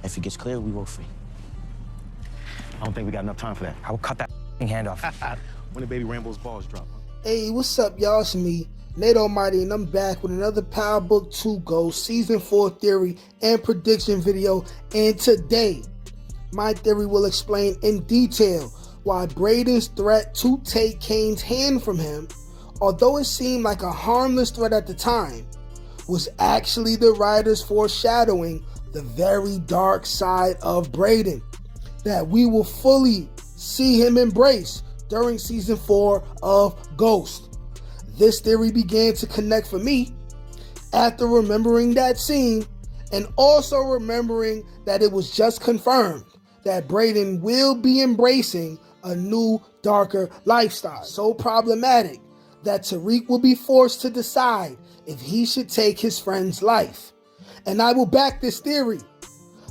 If it gets clear, we walk free. I don't think we got enough time for that. I will cut that hand off. When the baby Rambo's balls drop, huh? Hey, what's up, y'all? It's me, Nate Almighty, and I'm back with another Power Book 2 Ghost Season 4 theory and prediction video. And today, my theory will explain in detail why Braden's threat to take Kane's hand from him, although it seemed like a harmless threat at the time, was actually the writers foreshadowing the very dark side of Braden that we will fully see him embrace during Season 4 of Ghost. This theory began to connect for me after remembering that scene and also remembering that it was just confirmed that Braden will be embracing a new, darker lifestyle. So problematic that Tariq will be forced to decide if he should take his friend's life. And I will back this theory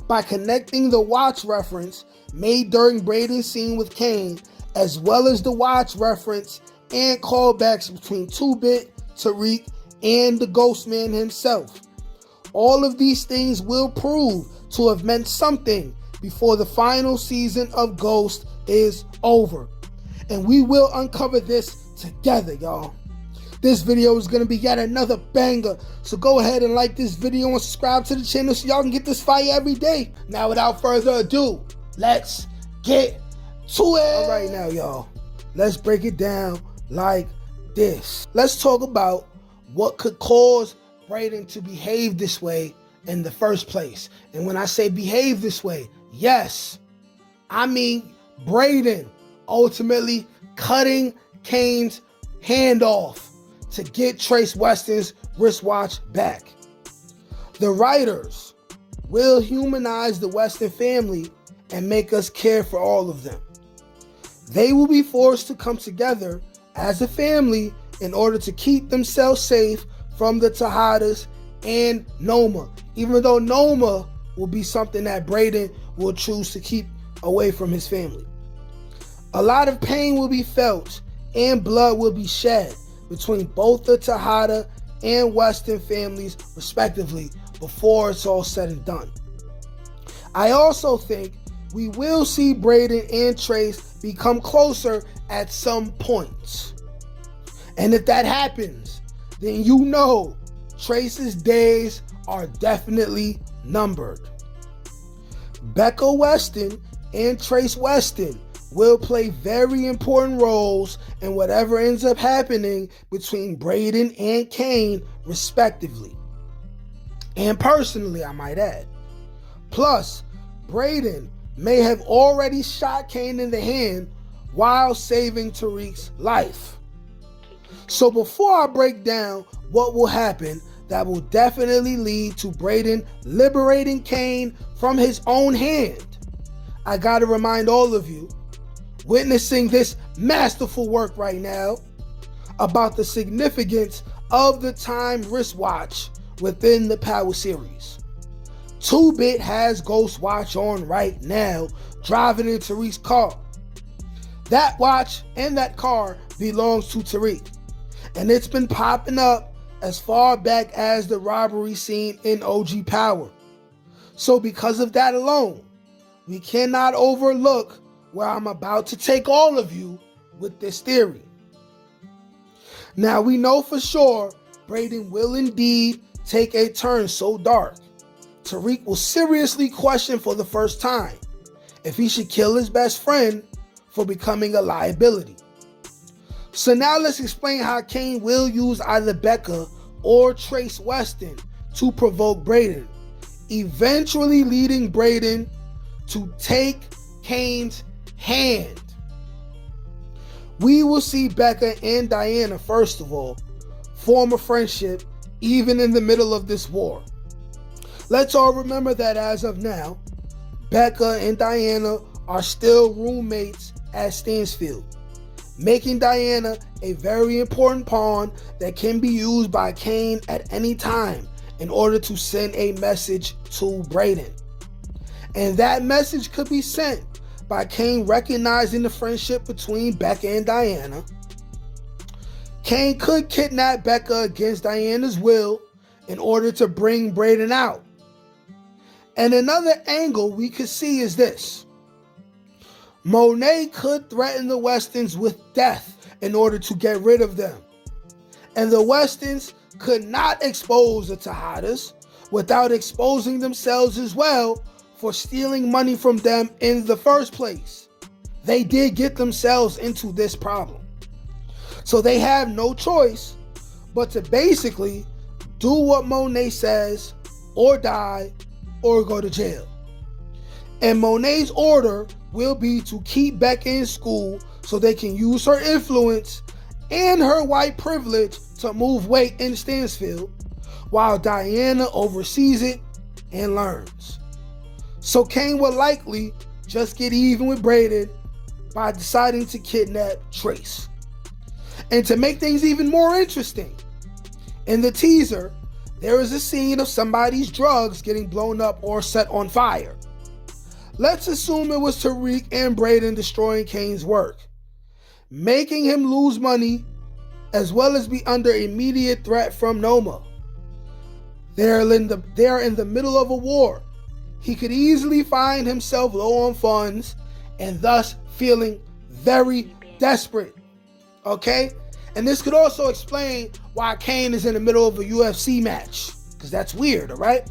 by connecting the watch reference made during Braden's scene with Kane, as well as the watch reference and callbacks between 2-Bit, Tariq, and the Ghost Man himself. All of these things will prove to have meant something before the final season of Ghost is over. And we will uncover this together, y'all. This video is going to be yet another banger, so go ahead and like this video and subscribe to the channel so y'all can get this fire every day. Now, without further ado, let's get to it. All right, now, y'all, let's break it down like this. Let's talk about what could cause Braden to behave this way in the first place. And when I say behave this way, yes, I mean Braden ultimately cutting Kane's hand off to get Trace Weston's wristwatch back. The writers will humanize the Weston family and make us care for all of them. They will be forced to come together as a family in order to keep themselves safe from the Tejadas and Noma, even though Noma will be something that Braden will choose to keep away from his family. A lot of pain will be felt and blood will be shed between both the Tejada and Weston families, respectively, before it's all said and done. I also think we will see Braden and Trace become closer at some points. And if that happens, then you know Trace's days are definitely numbered. Becca Weston and Trace Weston will play very important roles in whatever ends up happening between Braden and Kane, respectively. And personally, I might add. Plus, Braden may have already shot Kane in the hand while saving Tariq's life. So before I break down what will happen, that will definitely lead to Braden liberating Kane from his own hand, I gotta remind all of you witnessing this masterful work right now about the significance of the timed wristwatch within the Power series. 2-Bit has Ghost Watch on right now, driving in Tariq's car. That watch and that car belongs to Tariq, and it's been popping up as far back as the robbery scene in OG Power. So because of that alone, we cannot overlook where I'm about to take all of you with this theory. Now, we know for sure Braden will indeed take a turn so dark. Tariq will seriously question for the first time if he should kill his best friend for becoming a liability. So now let's explain how Kane will use either Becca or Trace Weston to provoke Braden, eventually leading Braden to take Kane's hand. We will see Becca and Diana, first of all, form a friendship even in the middle of this war. Let's all remember that as of now, Becca and Diana are still roommates at Stansfield, making Diana a very important pawn that can be used by Kane at any time in order to send a message to Braden. And that message could be sent by Kane recognizing the friendship between Becca and Diana. Kane could kidnap Becca against Diana's will in order to bring Braden out. And another angle we could see is this. Monet could threaten the Westons with death in order to get rid of them. And the Westons could not expose the Tejadas without exposing themselves as well for stealing money from them in the first place. They did get themselves into this problem. So they have no choice but to basically do what Monet says or die or go to jail. And Monet's order will be to keep Becca in school so they can use her influence and her white privilege to move weight in Stansfield, while Diana oversees it and learns. So Kane will likely just get even with Braden by deciding to kidnap Trace. And to make things even more interesting, in the teaser, there is a scene of somebody's drugs getting blown up or set on fire. Let's assume it was Tariq and Braden destroying Kane's work, making him lose money as well as be under immediate threat from Noma. They are in the middle of a war. He could easily find himself low on funds and thus feeling very desperate. Okay? And this could also explain why Kane is in the middle of a UFC match, because that's weird, all right?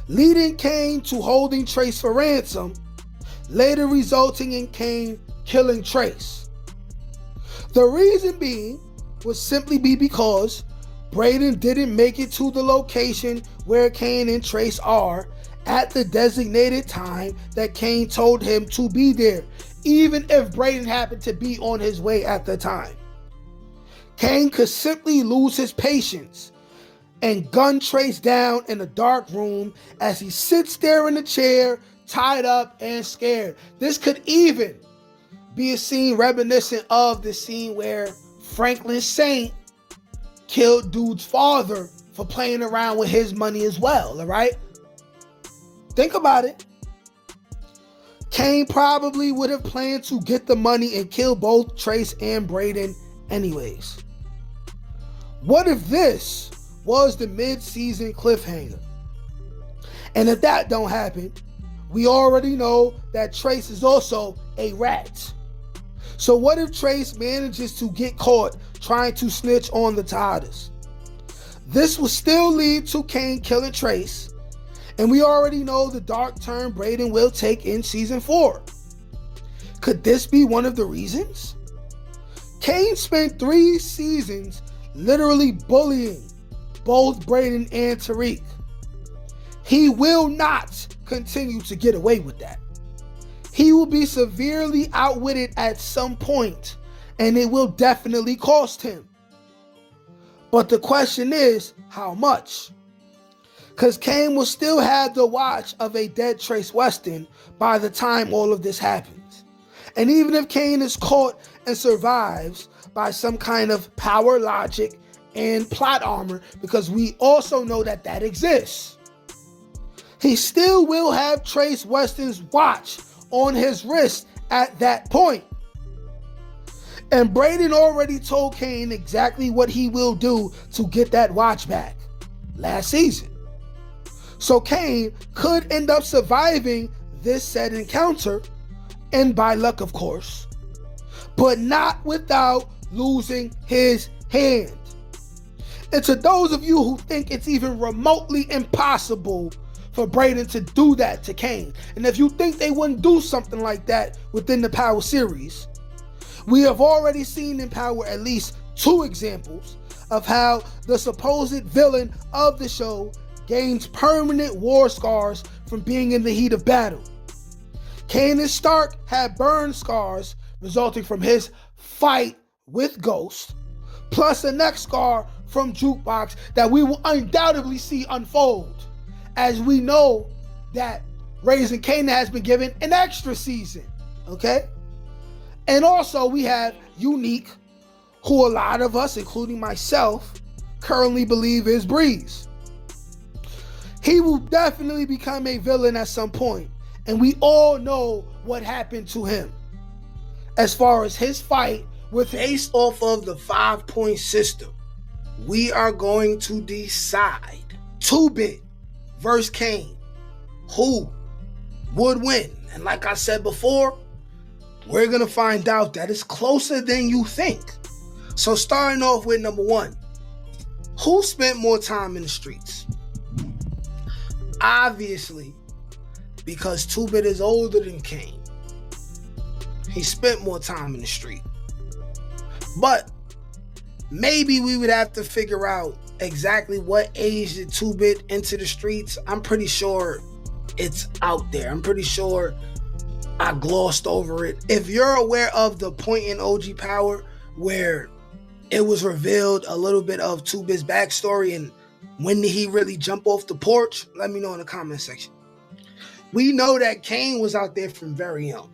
Leading Kane to holding Trace for ransom, later resulting in Kane killing Trace. The reason being would simply be because Braden didn't make it to the location where Kane and Trace are at the designated time that Kane told him to be there, even if Braden happened to be on his way at the time. Kane could simply lose his patience and gun Trace down in a dark room as he sits there in a chair, tied up and scared. This could even be a scene reminiscent of the scene where Franklin Saint killed dude's father for playing around with his money as well, all right? Think about it. Kane probably would have planned to get the money and kill both Trace and Braden anyways. What if this was the mid-season cliffhanger? And if that don't happen, we already know that Trace is also a rat. So what if Trace manages to get caught trying to snitch on the Tejadas? This will still lead to Kane killing Trace, and we already know the dark turn Braden will take in season 4. Could this be one of the reasons? Kane spent 3 seasons literally bullying both Braden and Tariq. He will not continue to get away with that. He will be severely outwitted at some point, and it will definitely cost him. But the question is, how much? Because Kane will still have the watch of a dead Trace Weston by the time all of this happens. And even if Kane is caught and survives by some kind of power logic and plot armor, because we also know that that exists, he still will have Trace Weston's watch on his wrist at that point. And Braden already told Kane exactly what he will do to get that watch back last season. So Kane could end up surviving this said encounter, and by luck of course, but not without losing his hand. And to those of you who think it's even remotely impossible for Braden to do that to Kane, and if you think they wouldn't do something like that within the Power series, we have already seen in Power at least 2 examples of how the supposed villain of the show gains permanent war scars from being in the heat of battle. Kanan Stark had burn scars resulting from his fight with Ghost, plus a neck scar from Jukebox that we will undoubtedly see unfold, as we know that Raising Kanan has been given an extra season, okay? And also we have Unique, who a lot of us, including myself, currently believe is Breeze. He will definitely become a villain at some point, and we all know what happened to him as far as his fight with based off of the 5-point system. We are going to decide 2-Bit versus Kane. who would win. And like I said before, we're going to find out that it's closer than you think. So starting off with number 1, who spent more time in the streets? Obviously, because 2-Bit is older than Kane, he spent more time in the street. But maybe we would have to figure out exactly what age did 2-Bit into the streets. I'm pretty sure it's out there. I'm pretty sure I glossed over it. If you're aware of the point in OG Power where it was revealed a little bit of 2-Bit's backstory and when did he really jump off the porch, let me know in the comment section. We know that Kane was out there from very young.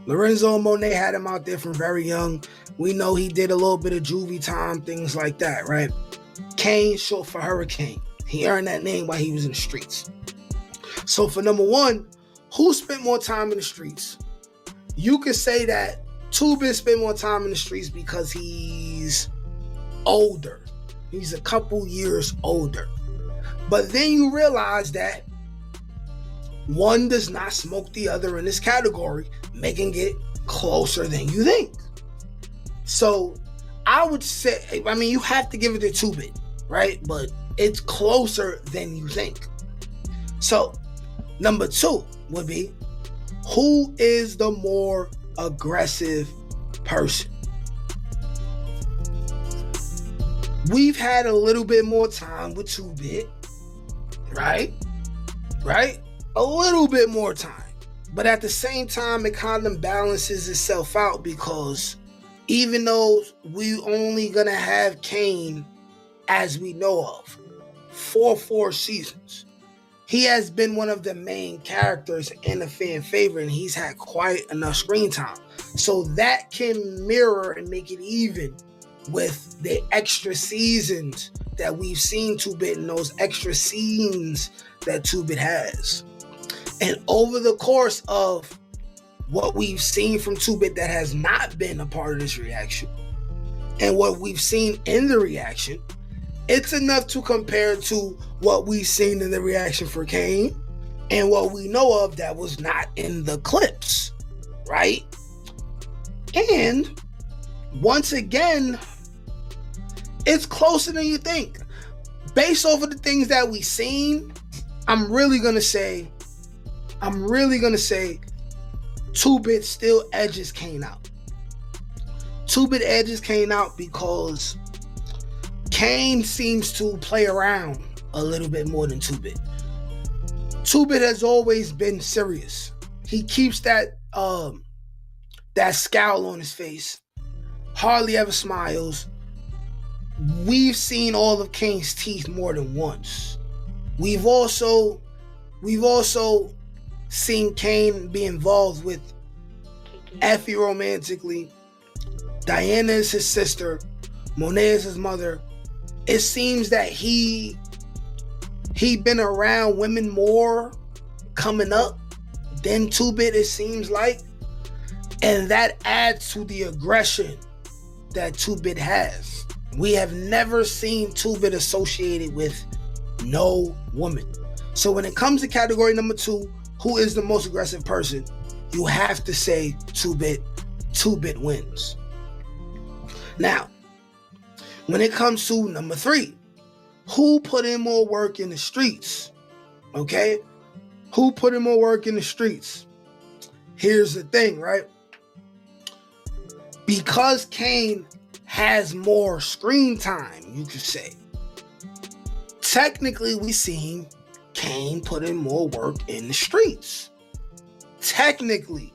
Lorenzo and Monet had him out there from very young. We know he did a little bit of juvie time, things like that, right? Kane, short for Hurricane. He earned that name while he was in the streets. So for number 1, who spent more time in the streets? You could say that 2-Bit spent more time in the streets because he's older. He's a couple years older. But then you realize that one does not smoke the other in this category, making it closer than you think. So I would say, I mean, you have to give it to 2-Bit, right? But it's closer than you think. So number 2 would be, who is the more aggressive person? We've had a little bit more time with 2-Bit, right? A little bit more time. But at the same time, it kind of balances itself out because even though we only gonna have Kane, as we know of, for 4 seasons, he has been one of the main characters and a fan favorite, and he's had quite enough screen time. So that can mirror and make it even with the extra seasons that we've seen 2-Bit and those extra scenes that 2-Bit has. And over the course of what we've seen from 2-Bit that has not been a part of this reaction, and what we've seen in the reaction, it's enough to compare to what we've seen in the reaction for Kane and what we know of that was not in the clips, right? And once again, it's closer than you think. Based off of the things that we've seen, I'm really gonna say 2-Bit still edges Kane out. 2-Bit edges Kane out because Kane seems to play around a little bit more than 2-Bit. 2-Bit has always been serious. He keeps that scowl on his face. Hardly ever smiles. We've seen all of Kane's teeth more than once. We've also seen Kane be involved with Effie romantically. Diana is his sister. Monet is his mother. It seems that he been around women more coming up than 2-Bit, it seems like. And that adds to the aggression that 2-Bit has. We have never seen 2-Bit associated with no woman. So when it comes to category number 2, who is the most aggressive person, you have to say 2-Bit. 2-Bit wins. Now, when it comes to number 3, who put in more work in the streets? Okay? Who put in more work in the streets? Here's the thing, right? Because Kane has more screen time, you could say, technically we seen Kane put in more work in the streets. Technically,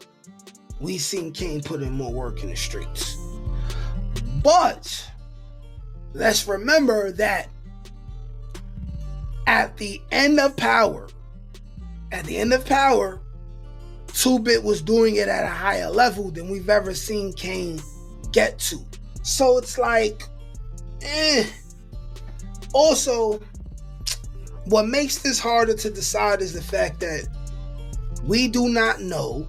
we seen Kane put in more work in the streets. But let's remember that at the end of Power, 2-Bit was doing it at a higher level than we've ever seen Kane get to. So it's like, Also, what makes this harder to decide is the fact that we do not know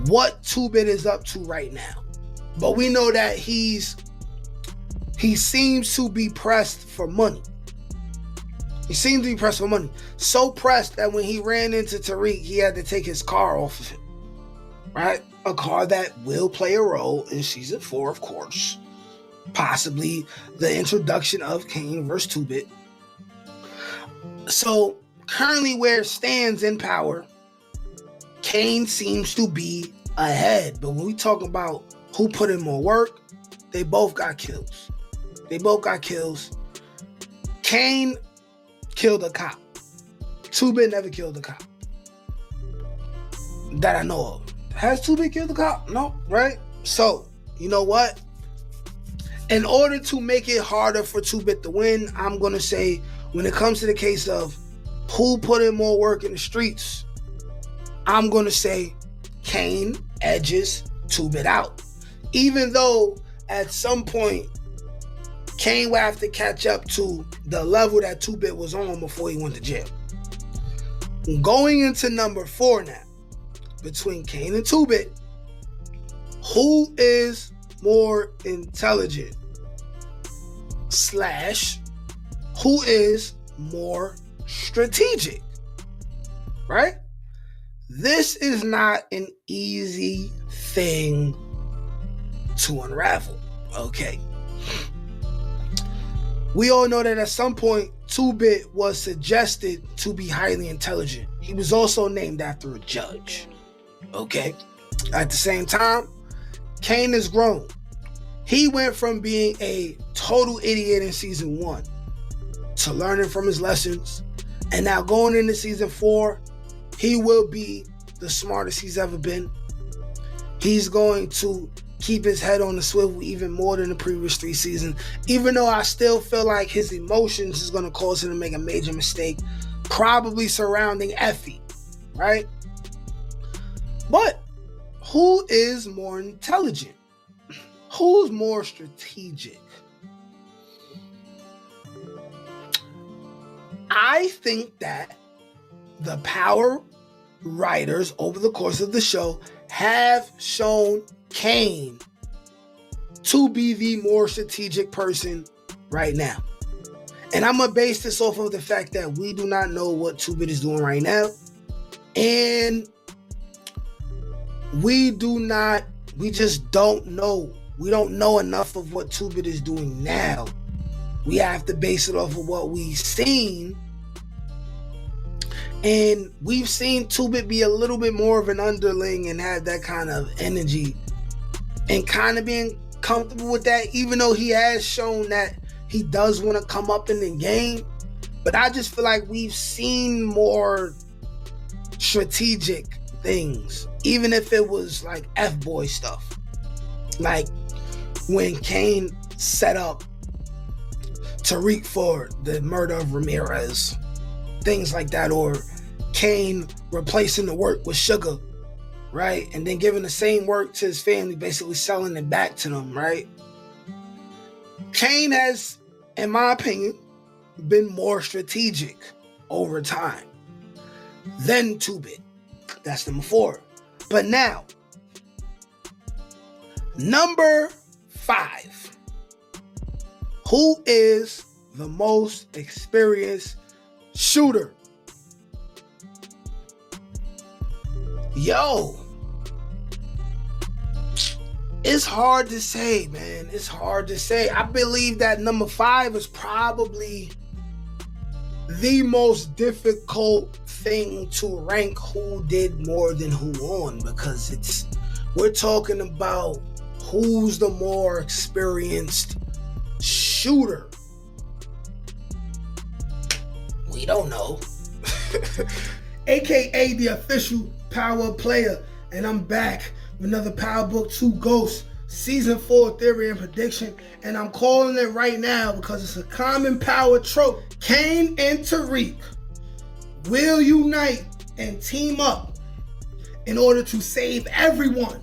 what 2-Bit is up to right now. But we know that he seems to be pressed for money. He seemed to be pressed for money. So pressed that when he ran into Tariq, he had to take his car off of him. Right? A car that will play a role in season 4, of course. Possibly the introduction of Kane versus 2-Bit. So, currently where it stands in power, Kane seems to be ahead. But when we talk about who put in more work, they both got kills. Kane killed a cop. 2-Bit never killed a cop. That I know of. Has 2-Bit killed a cop? No, right? So, you know what? In order to make it harder for 2-Bit to win, I'm going to say, when it comes to the case of who put in more work in the streets, I'm going to say Kane edges 2-Bit out. Even though at some point, Kane will have to catch up to the level that 2-Bit was on before he went to jail. Going into number 4 now, between Kane and 2-Bit, who is more intelligent / who is more strategic, right? This is not an easy thing to unravel, okay? We all know that at some point, 2-Bit was suggested to be highly intelligent. He was also named after a judge, okay? At the same time, Kane has grown. He went from being a total idiot in season 1 to learning from his lessons. And now going into season 4, he will be the smartest he's ever been. He's going to keep his head on the swivel even more than the previous 3 seasons. Even though I still feel like his emotions is going to cause him to make a major mistake, probably surrounding Effie, right? But who is more intelligent? Who's more strategic? I think that the Power writers over the course of the show have shown Kane to be the more strategic person right now. And I'm going to base this off of the fact that we do not know what 2-Bit is doing right now. And we just don't know. We don't know enough of what 2-Bit is doing now. We have to base it off of what we've seen. And we've seen 2-Bit be a little bit more of an underling and have that kind of energy and kind of being comfortable with that, even though he has shown that he does want to come up in the game. But I just feel like we've seen more strategic things, even if it was like F-boy stuff. Like when Kane set up Tariq for the murder of Ramirez, things like that, or Kane replacing the work with sugar, right? And then giving the same work to his family, basically selling it back to them, right? Kane has, in my opinion, been more strategic over time than 2-Bit. That's number 4. But now, number 5. Who is the most experienced shooter? Yo, it's hard to say, man. It's hard to say. I believe that number 5 is probably the most difficult thing to rank who did more than who won, because we're talking about who's the more experienced shooter. We don't know. AKA the official Power Player, and I'm back with another Power Book 2 Ghost Season 4 Theory and Prediction, and I'm calling it right now because it's a common power trope. Kane and Tariq will unite and team up in order to save everyone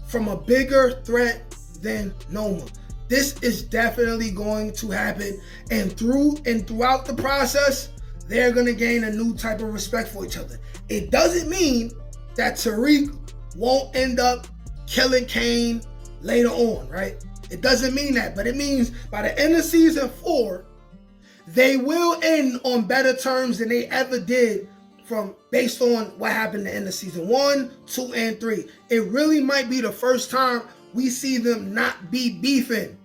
from a bigger threat than Noma. This is definitely going to happen, and throughout the process, they're going to gain a new type of respect for each other. It doesn't mean that Tariq won't end up killing Kane later on, right? It doesn't mean that, but it means by the end of season 4, They will end on better terms than they ever did based on what happened at the end of season 1, 2, and 3. It really might be the first time we see them not be beefing,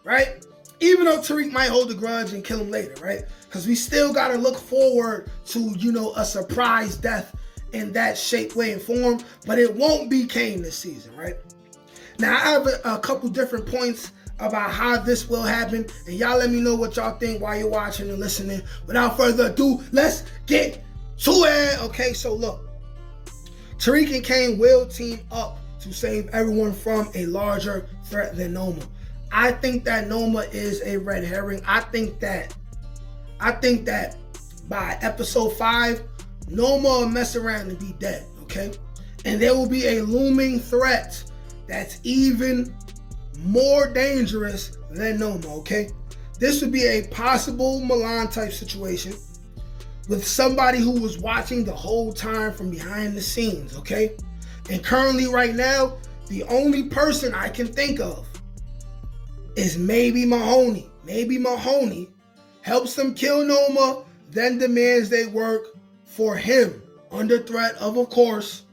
right? Even though Tariq might hold a grudge and kill him later, right? Because we still got to look forward to, a surprise death in that shape, way, and form. But it won't be Kane this season, right? Now, I have a couple different points about how this will happen. And y'all let me know what y'all think while you're watching and listening. Without further ado, let's get to it. Okay, so look. Tariq and Kane will team up to save everyone from a larger threat than Noma. I think that Noma is a red herring. I think that by episode 5, Noma will mess around and be dead, okay? And there will be a looming threat that's even more dangerous than Noma, okay? This would be a possible Milan type situation with somebody who was watching the whole time from behind the scenes, okay? And currently right now, the only person I can think of is maybe Mahoney. Maybe Mahoney helps them kill Noma, then demands they work for him under threat of course,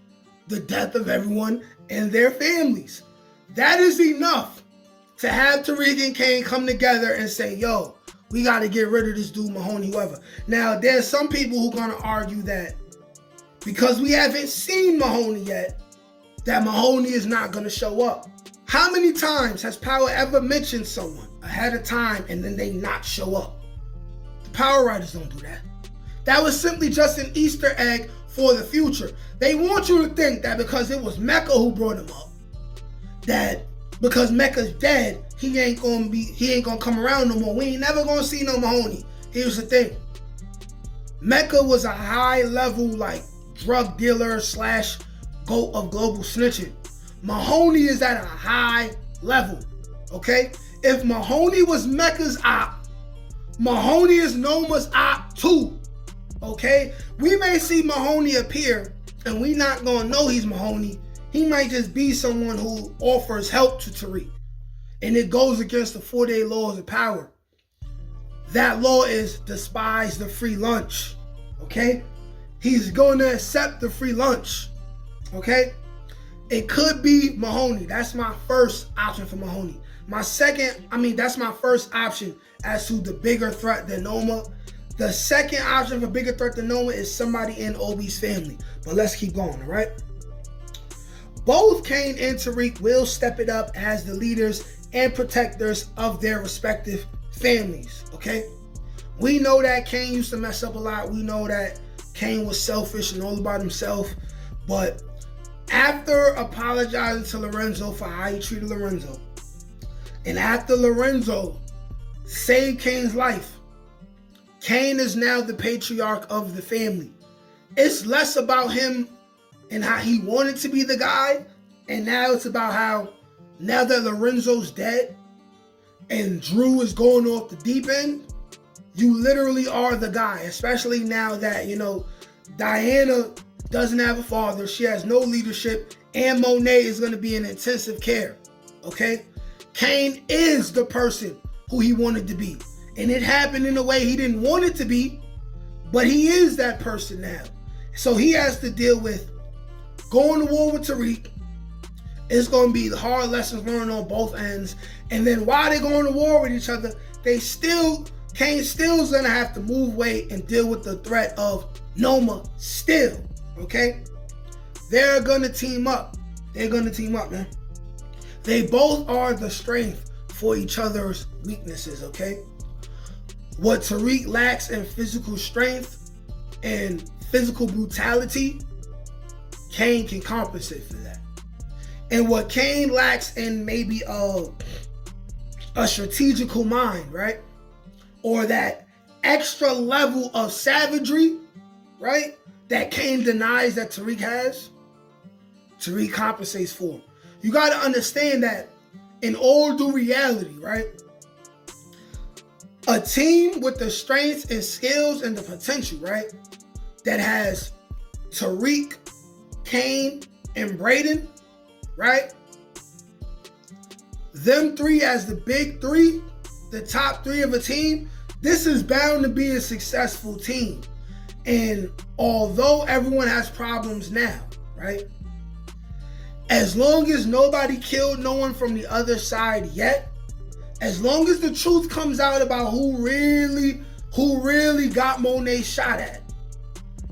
the death of everyone and their families. That is enough to have Tariq and Kane come together and say, yo, we got to get rid of this dude, Mahoney, whoever. Now, there's some people who are going to argue that because we haven't seen Mahoney yet, that Mahoney is not going to show up. How many times has Power ever mentioned someone ahead of time and then they not show up? The Power writers don't do that. That was simply just an Easter egg for the future. They want you to think that because it was Mecca who brought him up, that because Mecca's dead, he ain't gonna come around no more. We ain't never gonna see no Mahoney. Here's the thing. Mecca was a high level like drug dealer / goat of global snitching. Mahoney is at a high level, okay? If Mahoney was Mecca's op, Mahoney is Noma's op too, okay? We may see Mahoney appear and we not gonna know he's Mahoney. He might just be someone who offers help to Tariq. And it goes against the 4-day laws of power. That law is despise the free lunch, okay? He's going to accept the free lunch, okay? It could be Mahoney. That's my first option for Mahoney. That's my first option as to the bigger threat than Noma. The second option for bigger threat than Noma is somebody in Obi's family. But let's keep going, all right? Both Kane and Tariq will step it up as the leaders and protectors of their respective families, okay? We know that Kane used to mess up a lot. We know that Kane was selfish and all about himself. But after apologizing to Lorenzo for how he treated Lorenzo, and after Lorenzo saved Kane's life, Kane is now the patriarch of the family. It's less about him and how he wanted to be the guy, and now it's about how now that Lorenzo's dead and Drew is going off the deep end, you literally are the guy, especially now that, Diana doesn't have a father, she has no leadership, and Monet is going to be in intensive care, okay? Kane is the person who he wanted to be, and it happened in a way he didn't want it to be, but he is that person now. So he has to deal with going to war with Tariq. It's going to be the hard lessons learned on both ends, and then while they're going to war with each other, Kane still is going to have to move weight and deal with the threat of Noma still. Okay? They're going to team up. They're going to team up, man. They both are the strength for each other's weaknesses, okay? What Tariq lacks in physical strength and physical brutality, Kane can compensate for that. And what Kane lacks in maybe a strategical mind, right? Or that extra level of savagery, right? That Kane denies that Tariq has, Tariq compensates for. You got to understand that in all due reality, right? A team with the strengths and skills and the potential, right? That has Tariq, Kane, and Braden, right? Them three as the big three, the top three of a team, This is bound to be a successful team. And although everyone has problems now, right? As long as nobody killed no one from the other side yet, as long as the truth comes out about who really got Monet shot at,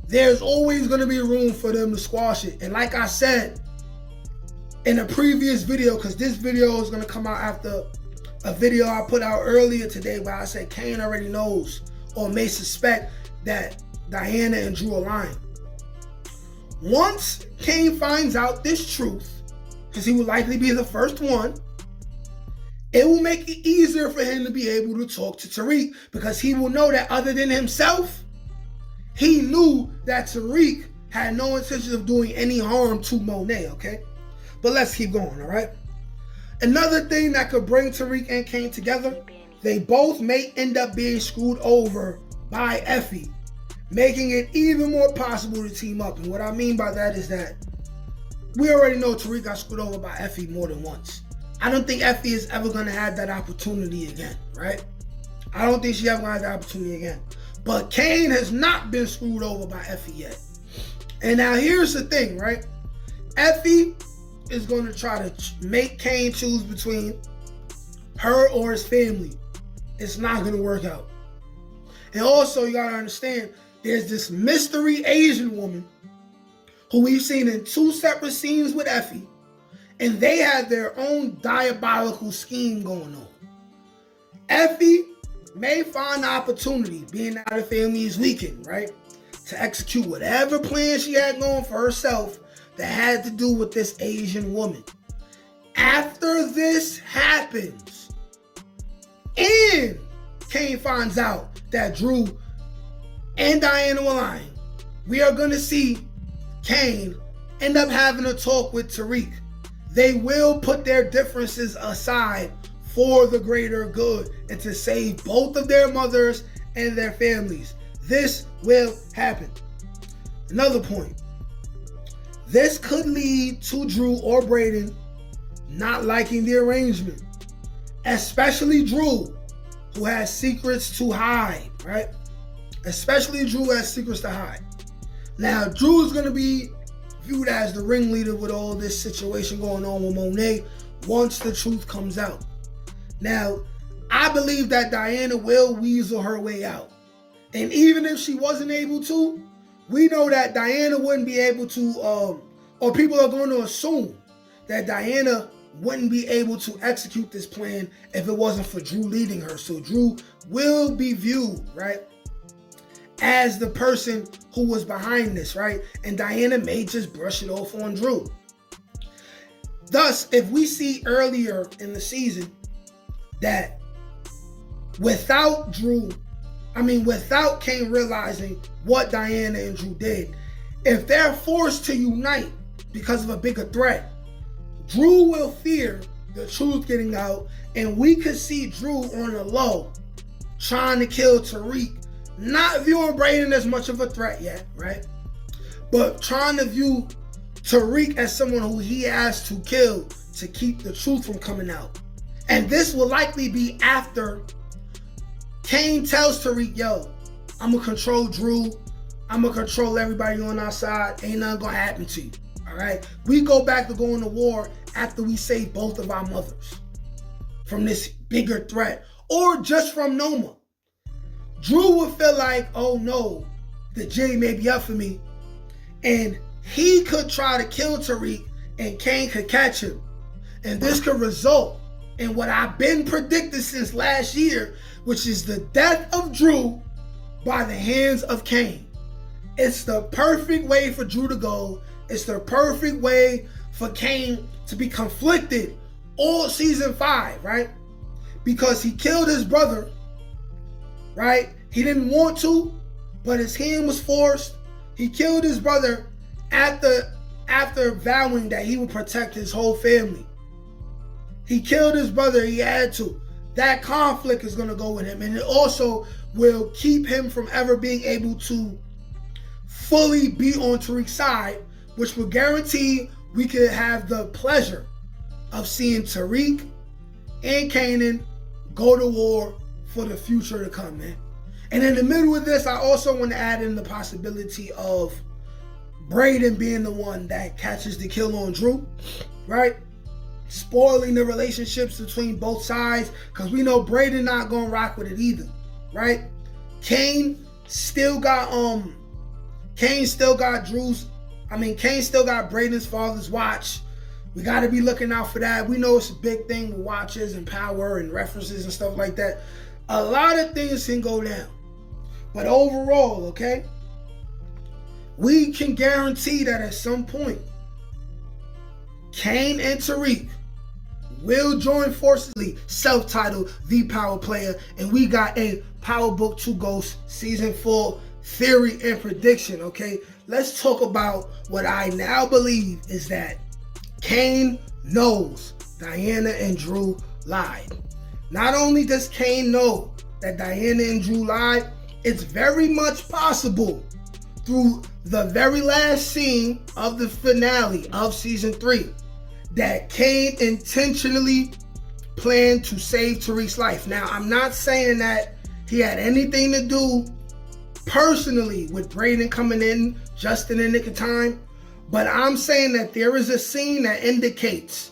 there's always going to be room for them to squash it. And like I said in a previous video, because this video is going to come out after a video I put out earlier today where I said Kane already knows or may suspect that Diana and Drew are lying. Once Kane finds out this truth, because he will likely be the first one, it will make it easier for him to be able to talk to Tariq, because he will know that other than himself, he knew that Tariq had no intention of doing any harm to Monet, okay? But let's keep going, all right? Another thing that could bring Tariq and Kane together, they both may end up being screwed over by Effie, making it even more possible to team up. And what I mean by that is that we already know Tariq got screwed over by Effie more than once. I don't think Effie is ever going to have that opportunity again, right? I don't think she ever going to have that opportunity again. But Kane has not been screwed over by Effie yet. And now here's the thing, right? Effie is going to try to make Kane choose between her or his family. It's not going to work out. And also, you got to understand, there's this mystery Asian woman who we've seen in 2 separate scenes with Effie, and they had their own diabolical scheme going on. Effie may find the opportunity, being that the family is weakened, right, to execute whatever plan she had going for herself that had to do with this Asian woman. After this happens, and Kane finds out that Drew and Diana were lying, we are going to see Kane end up having a talk with Tariq. They will put their differences aside for the greater good and to save both of their mothers and their families. This will happen. Another point. This could lead to Drew or Braden not liking the arrangement, especially Drew, who has secrets to hide, right? Especially Drew has secrets to hide. Now, Drew is going to be viewed as the ringleader with all this situation going on with Monet once the truth comes out. Now, I believe that Diana will weasel her way out. And even if she wasn't able to, we know that Diana wouldn't be able to, or people are going to assume that Diana wouldn't be able to execute this plan if it wasn't for Drew leading her. So Drew will be viewed, right, as the person who was behind this, right? And Diana may just brush it off on Drew. Thus, if we see earlier in the season that without Kane realizing what Diana and Drew did, if they're forced to unite because of a bigger threat, Drew will fear the truth getting out, and we could see Drew on the low trying to kill Tariq, not viewing Braden as much of a threat yet, right? But trying to view Tariq as someone who he has to kill to keep the truth from coming out. And this will likely be after Kane tells Tariq, yo, I'm going to control Drew. I'm going to control everybody on our side. Ain't nothing going to happen to you. All right? We go back to going to war after we save both of our mothers from this bigger threat, or just from Noma. Drew would feel like, oh no, the J may be up for me. And he could try to kill Tariq and Kane could catch him. And this could result in what I've been predicting since last year, which is the death of Drew by the hands of Kane. It's the perfect way for Drew to go. It's the perfect way for Kane to be conflicted all season 5, right? Because he killed his brother, right? He didn't want to, but his hand was forced. He killed his brother after vowing that he would protect his whole family. He killed his brother, he had to. That conflict is going to go with him, and it also will keep him from ever being able to fully be on Tariq's side, which will guarantee we could have the pleasure of seeing Tariq and Kanan go to war for the future to come, man. And in the middle of this, I also want to add in the possibility of Braden being the one that catches the kill on Drew, right? Spoiling the relationships between both sides, because we know Braden not gonna rock with it either, right? Kane still got Kane still got Braden's father's watch. We got to be looking out for that. We know it's a big thing with watches and power and references and stuff like that. A lot of things can go down. But overall, okay, we can guarantee that at some point, Kane and Tariq will join forces, self-titled The Power Player, and we got a Power Book 2 Ghost Season 4 theory and prediction, okay? Let's talk about what I now believe is that Kane knows Diana and Drew lied. Not only does Kane know that Diana and Drew lied, it's very much possible through the very last scene of the finale of Season 3 that Kane intentionally planned to save Tariq's life. Now, I'm not saying that he had anything to do personally with Braden coming in just in the nick of time, but I'm saying that there is a scene that indicates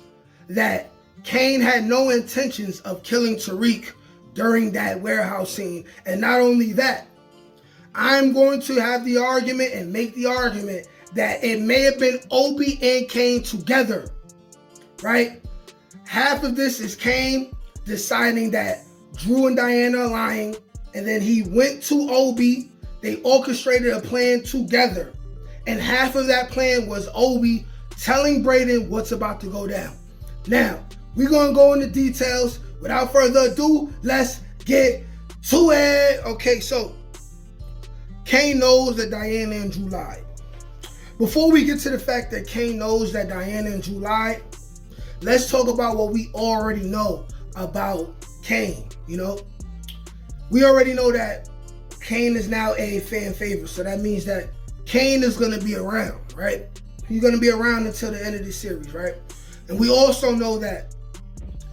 that Kane had no intentions of killing Tariq during that warehouse scene. And not only that, I'm going to have the argument and make the argument that it may have been Obi and Kane together, right? Half of this is Kane deciding that Drew and Diana are lying, and then he went to Obi. They orchestrated a plan together. And half of that plan was Obi telling Braden what's about to go down. Now, we're going to go into details. Without further ado, let's get to it. Okay, so Kane knows that Diana and Drew lied. Before we get to the fact that Kane knows that Diana and Drew lied, let's talk about what we already know about Kane, you know? We already know that Kane is now a fan favorite, so that means that Kane is going to be around, right? He's going to be around until the end of the series, right? And we also know that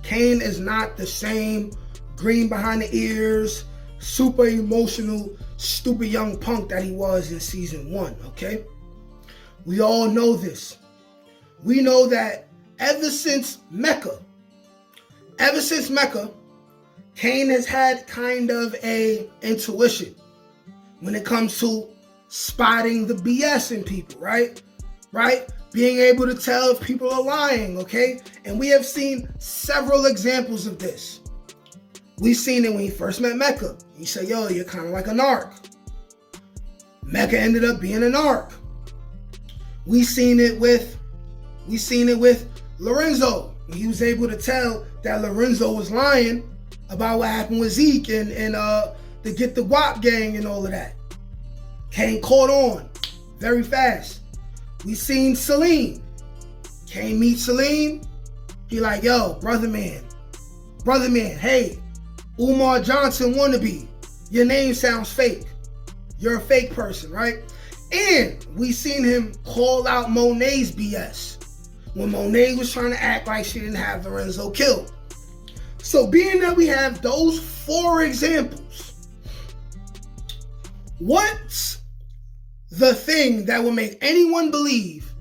Kane is not the same green behind the ears, super emotional, stupid young punk that he was in Season 1, okay? We all know this. We know that ever since Mecca, Kane has had kind of a intuition when it comes to spotting the BS in people, right? Being able to tell if people are lying, okay? And we have seen several examples of this. We've seen it when he first met Mecca. He said, yo, you're kind of like a narc. Mecca ended up being a narc. We seen it with Lorenzo. He was able to tell that Lorenzo was lying about what happened with Zeke and to get the WAP gang and all of that. Kane caught on very fast. We seen Salim. Kane meet Salim. He like, yo, brother man, hey, Umar Johnson wannabe. Your name sounds fake. You're a fake person, right? And we seen him call out Monet's BS when Monet was trying to act like she didn't have Lorenzo killed. So being that we have those 4 examples, what's the thing that will make anyone believe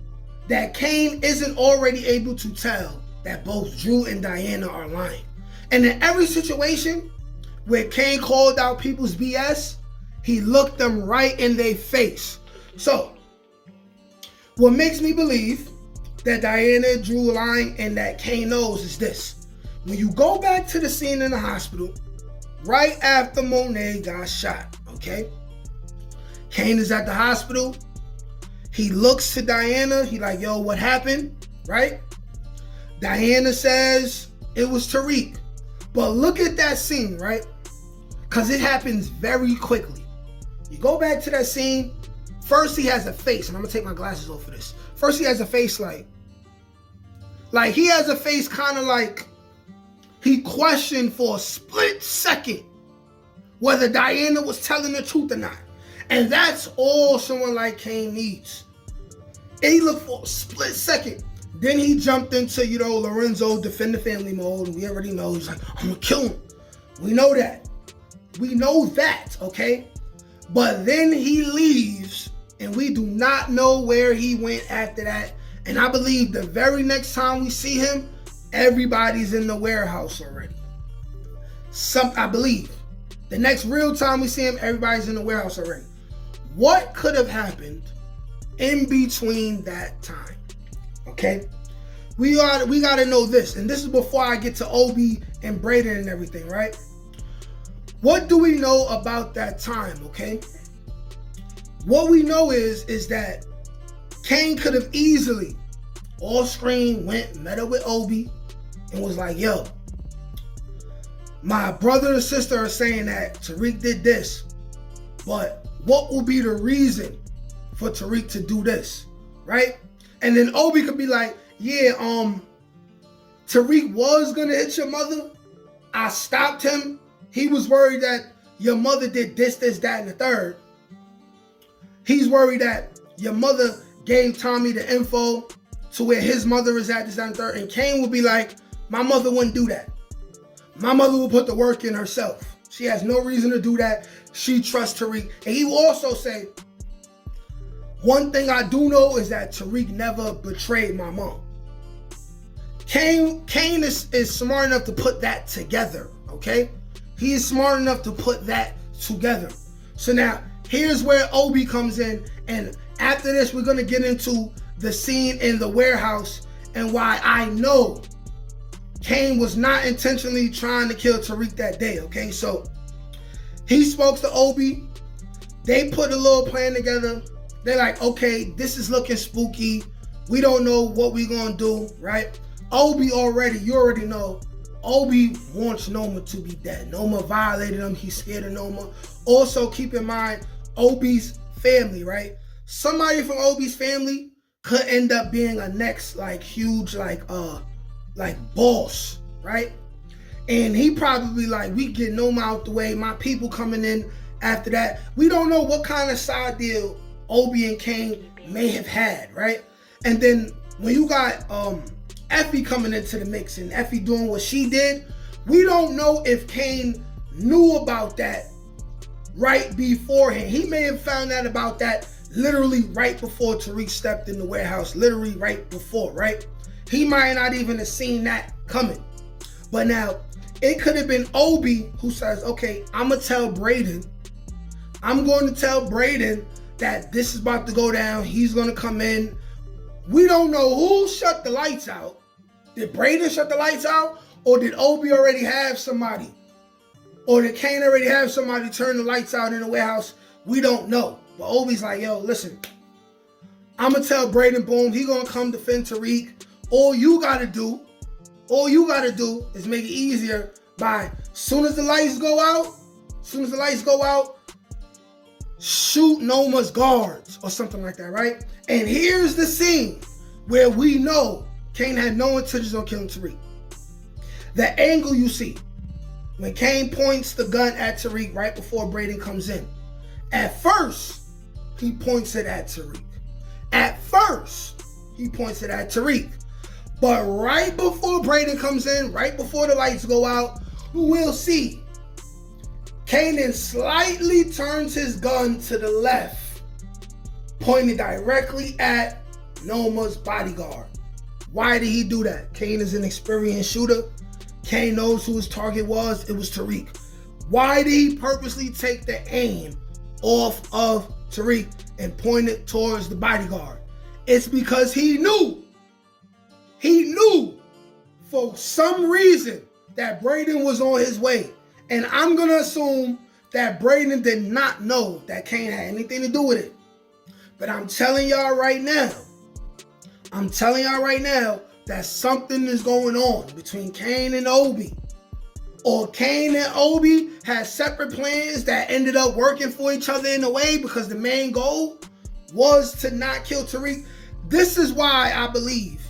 that Kane isn't already able to tell that both Drew and Diana are lying? And in every situation where Kane called out people's BS, he looked them right in their face. So, what makes me believe that Diana and Drew are lying and that Kane knows is this. When you go back to the scene in the hospital, right after Monet got shot, okay? Kane is at the hospital. He looks to Diana. He like, yo, what happened, right? Diana says it was Tariq. But look at that scene, right? Because it happens very quickly. You go back to that scene. First, he has a face, and I'm going to take my glasses off for this. First, he has a face like he has a face kind of like he questioned for a split second whether Diana was telling the truth or not. And that's all someone like Kane needs. And he looked for a split second. Then he jumped into, Lorenzo defend the family mode. And we already know he's like, I'm going to kill him. We know that. We know that, okay? But then he leaves, and we do not know where he went after that. And I believe the very next time we see him, everybody's in the warehouse already. I believe. The next real time we see him, everybody's in the warehouse already. What could have happened in between that time? Okay? We gotta know this, and this is before I get to Obi and Braden and everything, right? What do we know about that time, okay? What we know is that Kane could have easily, off screen, met up with Obi and was like, yo, my brother and sister are saying that Tariq did this, but what will be the reason for Tariq to do this, right? And then Obi could be like, yeah, Tariq was gonna hit your mother. I stopped him. He was worried that your mother did this, that, and the third. He's worried that your mother gave Tommy the info to where his mother is at, this, that, and the third. And Kane would be like, my mother wouldn't do that. My mother will put the work in herself. She has no reason to do that. She trusts Tariq. And he will also say, one thing I do know is that Tariq never betrayed my mom. Kane is smart enough to put that together, okay? He is smart enough to put that together. So now, here's where Obi comes in, and after this, we're gonna get into the scene in the warehouse and why I know Kane was not intentionally trying to kill Tariq that day, okay? So, he spoke to Obi. They put a little plan together. They're like, okay, this is looking spooky. We don't know what we're gonna do, right? You already know, Obi wants Noma to be dead. Noma violated him. He's scared of Noma. Also, keep in mind, Obi's family, right? Somebody from Obi's family could end up being a next, huge, boss, right? And he probably we get Noma out the way. My people coming in after that. We don't know what kind of side deal Obi and Kane may have had, right? And then when you got Effie coming into the mix and Effie doing what she did, we don't know if Kane knew about that right beforehand. He may have found out about that literally right before Tariq stepped in the warehouse, literally right before, right? He might not even have seen that coming. But now, it could have been Obi who says, okay, I'm going to tell Braden that this is about to go down. He's going to come in. We don't know who shut the lights out. Did Braden shut the lights out? Or did Obi already have somebody? Or did Kane already have somebody turn the lights out in the warehouse? We don't know. But Obi's like, yo, listen, I'm going to tell Braden, boom, he going to come defend Tariq. All you got to do is make it easier by, soon as the lights go out, shoot Noma's guards or something like that, right? And here's the scene where we know Kane had no intentions on killing Tariq. The angle you see when Kane points the gun at Tariq right before Braden comes in. At first, he points it at Tariq. But right before Braden comes in, right before the lights go out, we'll see Kanan slightly turns his gun to the left, pointed directly at Noma's bodyguard. Why did he do that? Kane is an experienced shooter. Kane knows who his target was. It was Tariq. Why did he purposely take the aim off of Tariq and point it towards the bodyguard? It's because he knew for some reason that Braden was on his way. And I'm going to assume that Braden did not know that Kane had anything to do with it. But I'm telling y'all right now that something is going on between Kane and Obi. Or Kane and Obi had separate plans that ended up working for each other in a way because the main goal was to not kill Tariq. This is why I believe,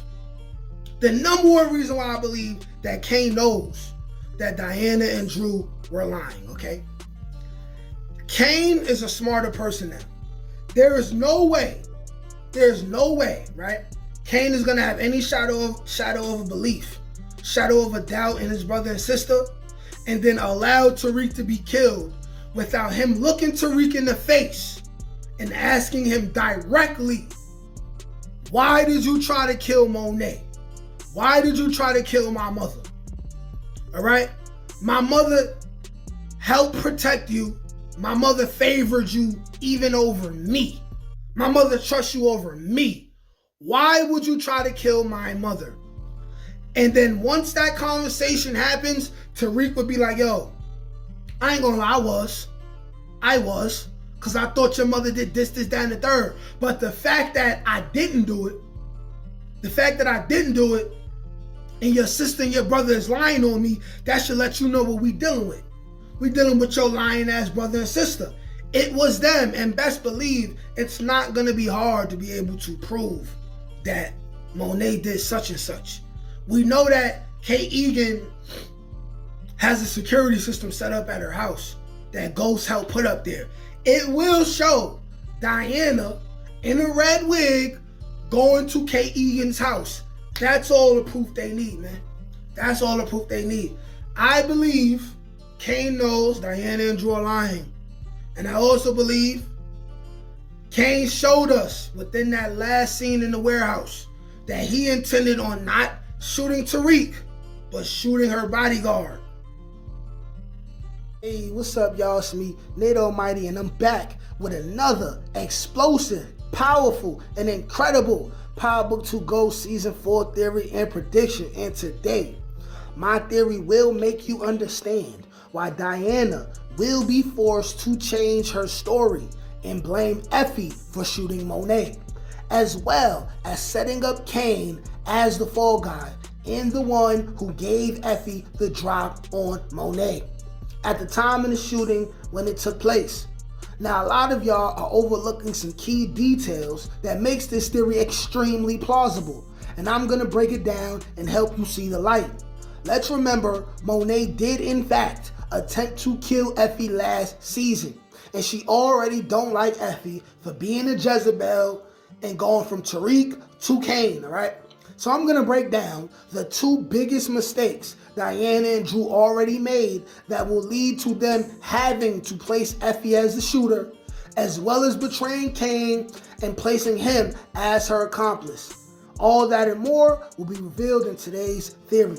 the number one reason why I believe that Kane knows that Diana and Drew were lying, okay? Kane is a smarter person now. There is no way, right? Kane is gonna have any shadow of a belief, shadow of a doubt in his brother and sister, and then allow Tariq to be killed without him looking Tariq in the face and asking him directly, why did you try to kill Monet? Why did you try to kill my mother? All right? My mother helped protect you. My mother favored you even over me. My mother trusts you over me. Why would you try to kill my mother? And then once that conversation happens, Tariq would be like, yo, I ain't gonna lie, I was, because I thought your mother did this, that, and the third. But the fact that I didn't do it, and your sister and your brother is lying on me, that should let you know what we dealing with. We dealing with your lying ass brother and sister. It was them, and best believe it's not gonna be hard to be able to prove that Monet did such and such. We know that Kay Egan has a security system set up at her house that Ghost helped put up there. It will show Diana in a red wig going to Kay Egan's house. That's all the proof they need, man. That's all the proof they need. I believe Kane knows Diana and Drew are lying. And I also believe Kane showed us within that last scene in the warehouse that he intended on not shooting Tariq, but shooting her bodyguard. Hey, what's up, y'all? It's me, Nate Almighty, and I'm back with another explosive, powerful, and incredible Power Book 2 Ghost Season 4 theory and prediction. And today, my theory will make you understand why Diana will be forced to change her story and blame Effie for shooting Monet, as well as setting up Kane as the fall guy and the one who gave Effie the drop on Monet at the time of the shooting when it took place. Now, a lot of y'all are overlooking some key details that makes this theory extremely plausible, and I'm gonna break it down and help you see the light. Let's remember, Monet did in fact attempt to kill Effie last season, and she already don't like Effie for being a Jezebel and going from Tariq to Kane, all right? So I'm gonna break down the two biggest mistakes Diana and Drew already made that will lead to them having to place Effie as the shooter, as well as betraying Kane and placing him as her accomplice. All that and more will be revealed in today's theory.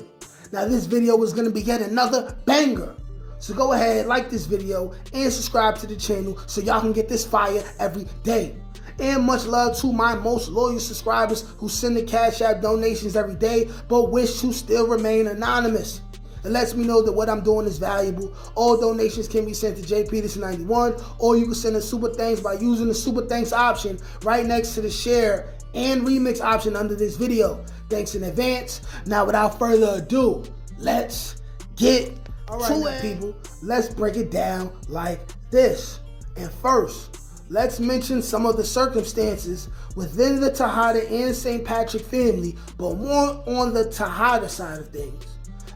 Now, this video is gonna be yet another banger. So go ahead, like this video, and subscribe to the channel so y'all can get this fire every day. And much love to my most loyal subscribers who send the Cash App donations every day but wish to still remain anonymous. It lets me know that what I'm doing is valuable. All donations can be sent to jpeterson91, or you can send a super thanks by using the super thanks option right next to the share and remix option under this video. Thanks in advance. Now, without further ado, let's get to it, people. Let's break it down like this. And first, let's mention some of the circumstances within the Tejada and St. Patrick family, but more on the Tejada side of things,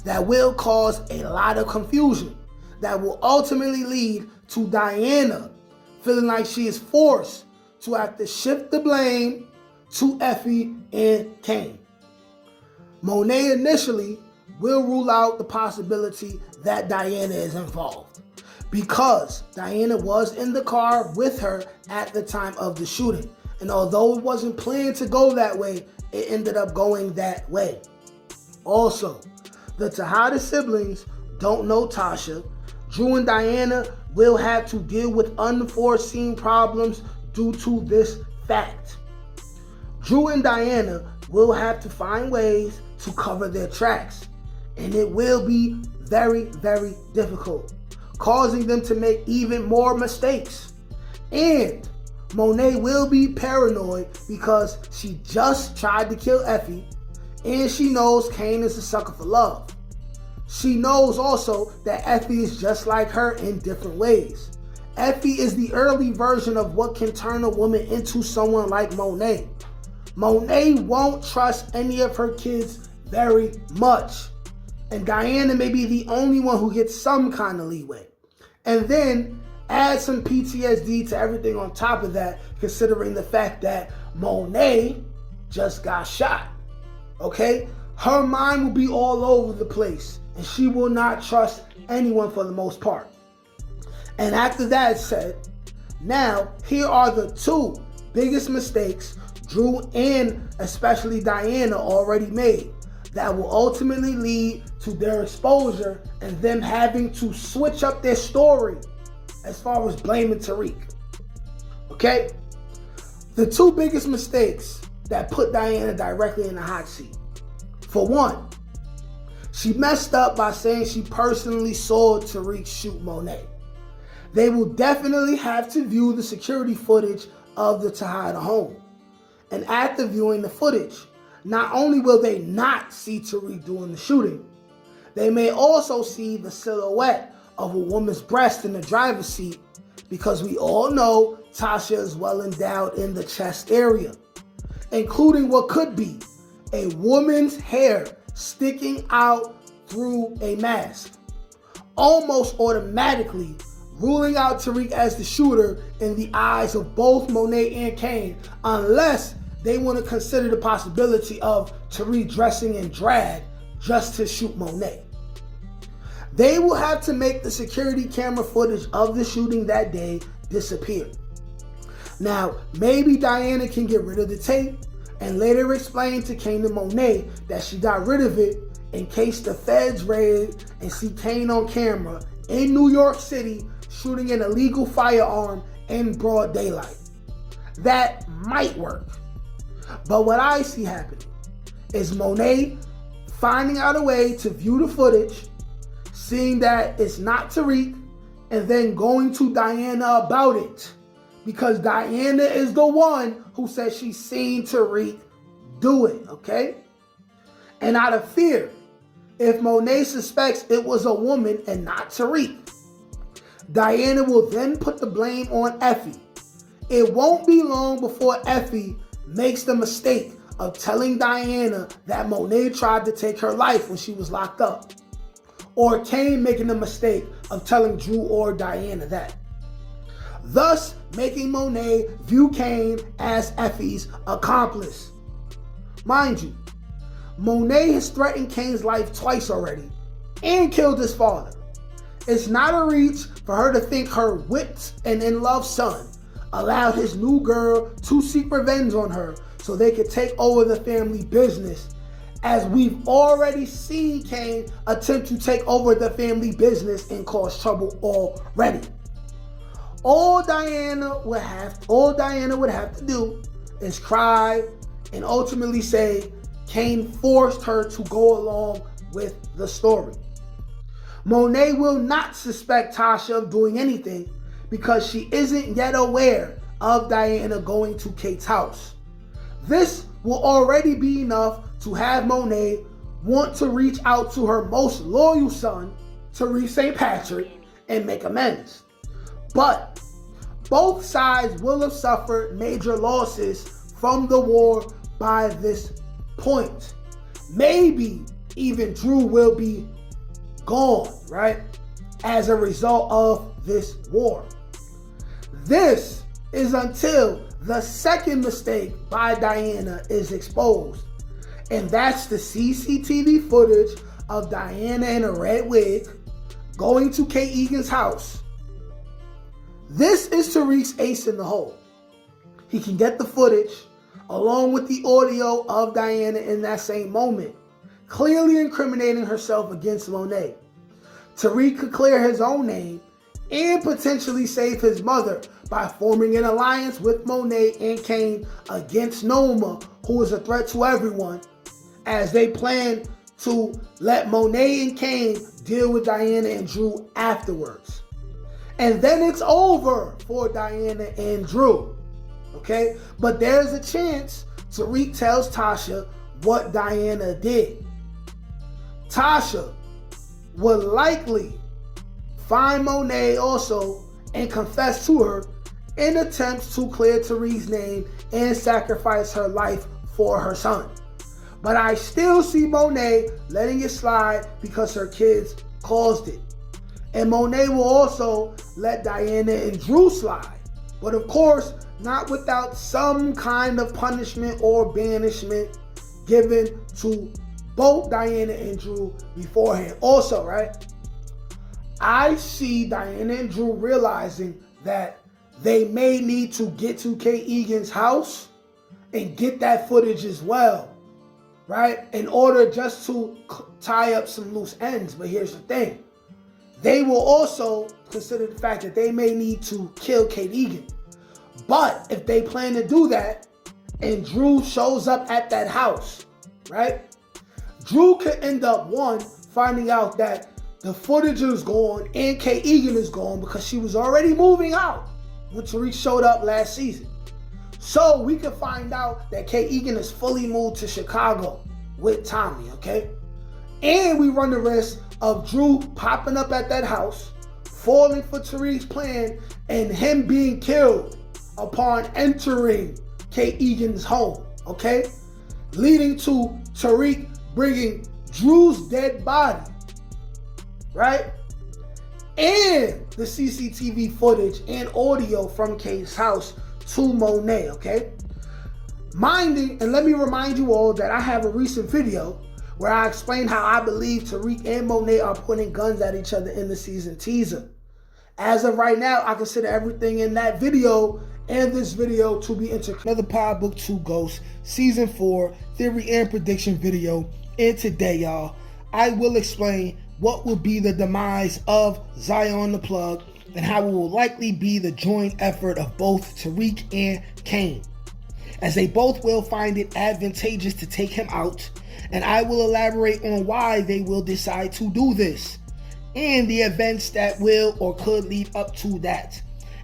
that will cause a lot of confusion, that will ultimately lead to Diana feeling like she is forced to have to shift the blame to Effie and Kane. Monet initially will rule out the possibility that Diana is involved, because Diana was in the car with her at the time of the shooting. And although it wasn't planned to go that way, it ended up going that way. Also, the Tejada siblings don't know Tasha. Drew and Diana will have to deal with unforeseen problems due to this fact. Drew and Diana will have to find ways to cover their tracks, and it will be very, very difficult, causing them to make even more mistakes. And Monet will be paranoid because she just tried to kill Effie, and she knows Kane is a sucker for love. She knows also that Effie is just like her in different ways. Effie is the early version of what can turn a woman into someone like Monet. Monet won't trust any of her kids very much, and Diana may be the only one who gets some kind of leeway. And then add some PTSD to everything on top of that, considering the fact that Monet just got shot, okay? Her mind will be all over the place, and she will not trust anyone for the most part. And after that is said, now here are the two biggest mistakes Drew and especially Diana already made that will ultimately lead to their exposure and them having to switch up their story as far as blaming Tariq. Okay? The two biggest mistakes that put Diana directly in the hot seat. For one, she messed up by saying she personally saw Tariq shoot Monet. They will definitely have to view the security footage of the Tejada home. And after viewing the footage, not only will they not see Tariq doing the shooting, they may also see the silhouette of a woman's breast in the driver's seat, because we all know Tasha is well endowed in the chest area, including what could be a woman's hair sticking out through a mask, almost automatically ruling out Tariq as the shooter in the eyes of both Monet and Kane, unless they want to consider the possibility of Tariq dressing in drag just to shoot Monet. They will have to make the security camera footage of the shooting that day disappear. Now, maybe Diana can get rid of the tape and later explain to Kane and Monet that she got rid of it in case the feds raid and see Kane on camera in New York City shooting an illegal firearm in broad daylight. That might work. But what I see happening is Monet finding out a way to view the footage, seeing that it's not Tariq, and then going to Diana about it. Because Diana is the one who says she's seen Tariq do it, okay? And out of fear, if Monet suspects it was a woman and not Tariq, Diana will then put the blame on Effie. It won't be long before Effie makes the mistake of telling Diana that Monet tried to take her life when she was locked up. Or Kane making the mistake of telling Drew or Diana that. Thus making Monet view Kane as Effie's accomplice. Mind you, Monet has threatened Kane's life twice already and killed his father. It's not a reach for her to think her whipped and in love son allowed his new girl to seek revenge on her so they could take over the family business, as we've already seen Kane attempt to take over the family business and cause trouble already. All Diana would have to do is cry and ultimately say Kane forced her to go along with the story. Monet will not suspect Tasha of doing anything because she isn't yet aware of Diana going to Kate's house. This will already be enough to have Monet want to reach out to her most loyal son, Tariq St. Patrick, and make amends. But both sides will have suffered major losses from the war by this point. Maybe even Drew will be gone, right? As a result of this war. This is until the second mistake by Diana is exposed. And that's the CCTV footage of Diana in a red wig going to Kate Egan's house. This is Tariq's ace in the hole. He can get the footage along with the audio of Diana in that same moment, clearly incriminating herself against Monet. Tariq could clear his own name and potentially save his mother by forming an alliance with Monet and Kane against Noma, who is a threat to everyone, as they plan to let Monet and Kane deal with Diana and Drew afterwards. And then it's over for Diana and Drew, okay? But there's a chance Tariq tells Tasha what Diana did. Tasha will likely find Monet also and confess to her in attempts to clear Tariq's name and sacrifice her life for her son. But I still see Monet letting it slide because her kids caused it. And Monet will also let Diana and Drew slide. But of course, not without some kind of punishment or banishment given to both Diana and Drew beforehand. Also, right? I see Diana and Drew realizing that they may need to get to Kate Egan's house and get that footage as well, right? In order just to tie up some loose ends. But here's the thing. They will also consider the fact that they may need to kill Kate Egan. But if they plan to do that and Drew shows up at that house, right? Drew could end up, one, finding out that the footage is gone and Kate Egan is gone because she was already moving out when Tariq showed up last season. So we could find out that Kate Egan is fully moved to Chicago with Tommy, okay? And we run the risk of Drew popping up at that house, falling for Tariq's plan, and him being killed upon entering Kate Egan's home, okay? Leading to Tariq bringing Drew's dead body, right? And the CCTV footage and audio from Kate's house to Monet, okay? And let me remind you all that I have a recent video where I explain how I believe Tariq and Monet are pointing guns at each other in the season teaser. As of right now, I consider everything in that video and this video to be another Power Book 2 Ghost Season 4 Theory and Prediction video. And today, y'all, I will explain what will be the demise of Zion the Plug and how it will likely be the joint effort of both Tariq and Kane, as they both will find it advantageous to take him out, and I will elaborate on why they will decide to do this and the events that will or could lead up to that.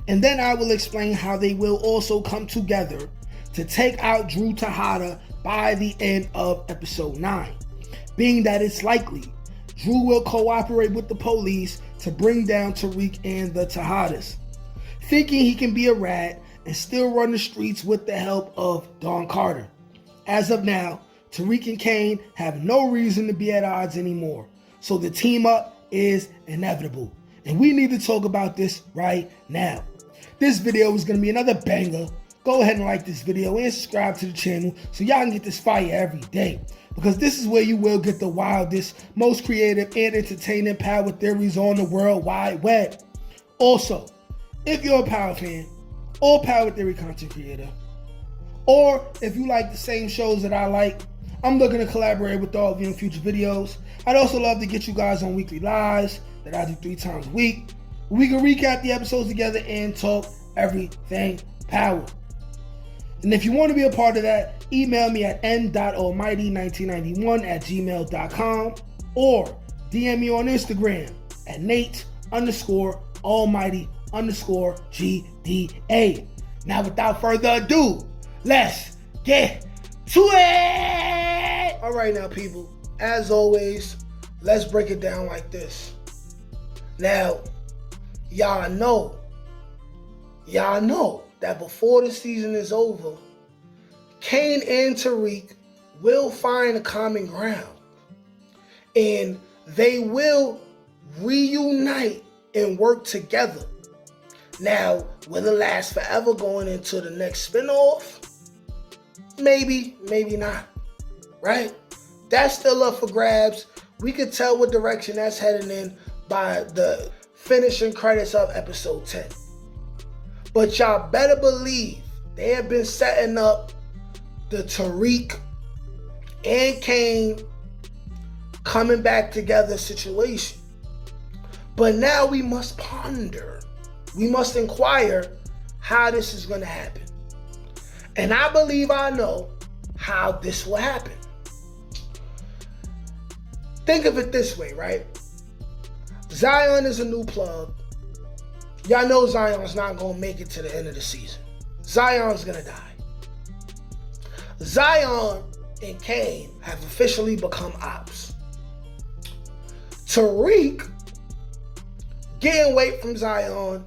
And then I will explain how they will also come together to take out Drew Tejada by the end of episode 9, being that it's likely Drew will cooperate with the police to bring down Tariq and the Tejadas, thinking he can be a rat and still run the streets with the help of Don Carter. As of now, Tariq and Kane have no reason to be at odds anymore, so the team up is inevitable. And we need to talk about this right now. This video is going to be another banger. Go ahead and like this video and subscribe to the channel so y'all can get this fire every day, because this is where you will get the wildest, most creative, and entertaining power theories on the World Wide Web. Also, if you're a power fan or power theory content creator, or if you like the same shows that I like, I'm looking to collaborate with all of you in future videos. I'd also love to get you guys on weekly lives that I do 3 times a week. We can recap the episodes together and talk everything power. And if you want to be a part of that, email me at n.almighty1991@gmail.com or DM me on Instagram at Nate_almighty_GDA. Now, without further ado, let's get to it! All right, now, people, as always, let's break it down like this. Now, y'all know that before the season is over, Kane and Tariq will find a common ground, and they will reunite and work together. Now, will it last forever going into the next spinoff? Maybe, maybe not, right? That's still up for grabs. We could tell what direction that's heading in by the finishing credits of episode 10. But y'all better believe they have been setting up the Tariq and Kane coming back together situation. But now we must ponder. We must inquire how this is going to happen. And I believe I know how this will happen. Think of it this way, right? Zion is a new plug. Y'all know Zion's not going to make it to the end of the season. Zion's going to die. Zion and Kane have officially become ops. Tariq getting away from Zion,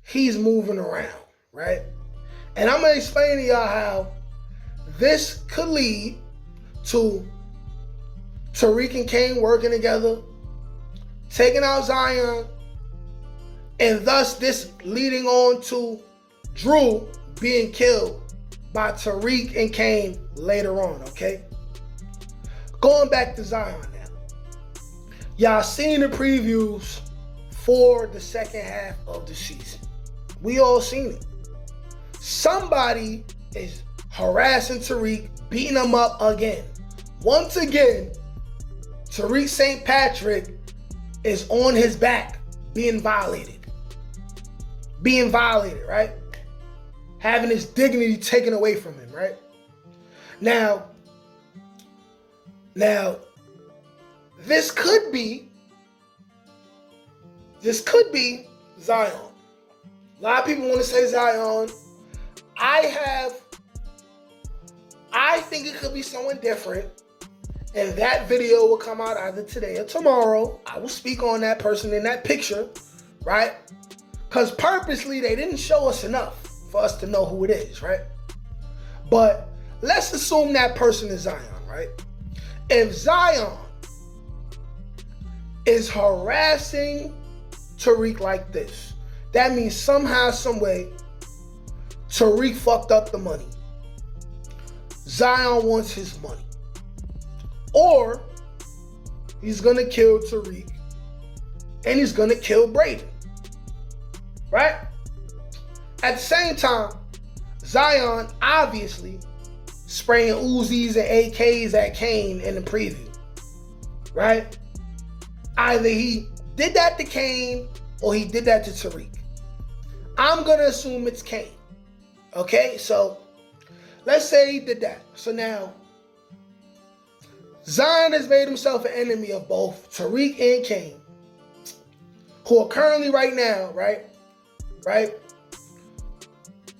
he's moving around, right? And I'm going to explain to y'all how this could lead to Tariq and Kane working together, taking out Zion, and thus this leading on to Drew being killed by Tariq and Kane later on, okay? Going back to Zion now. Y'all seen the previews for the second half of the season. We all seen it. Somebody is harassing Tariq, beating him up again. Once again, Tariq St. Patrick is on his back, being violated. Being violated, right? Having his dignity taken away from him, right? Now, this could be Zion. A lot of people want to say Zion. I think it could be someone different. And that video will come out either today or tomorrow. I will speak on that person in that picture, right? Because purposely they didn't show us enough for us to know who it is, right? But let's assume that person is Zion, right? If Zion is harassing Tariq like this, that means somehow, some way, Tariq fucked up the money. Zion wants his money. Or he's going to kill Tariq and he's going to kill Braden. Right? At the same time, Zion obviously spraying Uzis and AKs at Kane in the preview. Right? Either he did that to Kane or he did that to Tariq. I'm going to assume it's Kane. Okay? So let's say he did that. So now Zion has made himself an enemy of both Tariq and Kane, who are currently right now, right?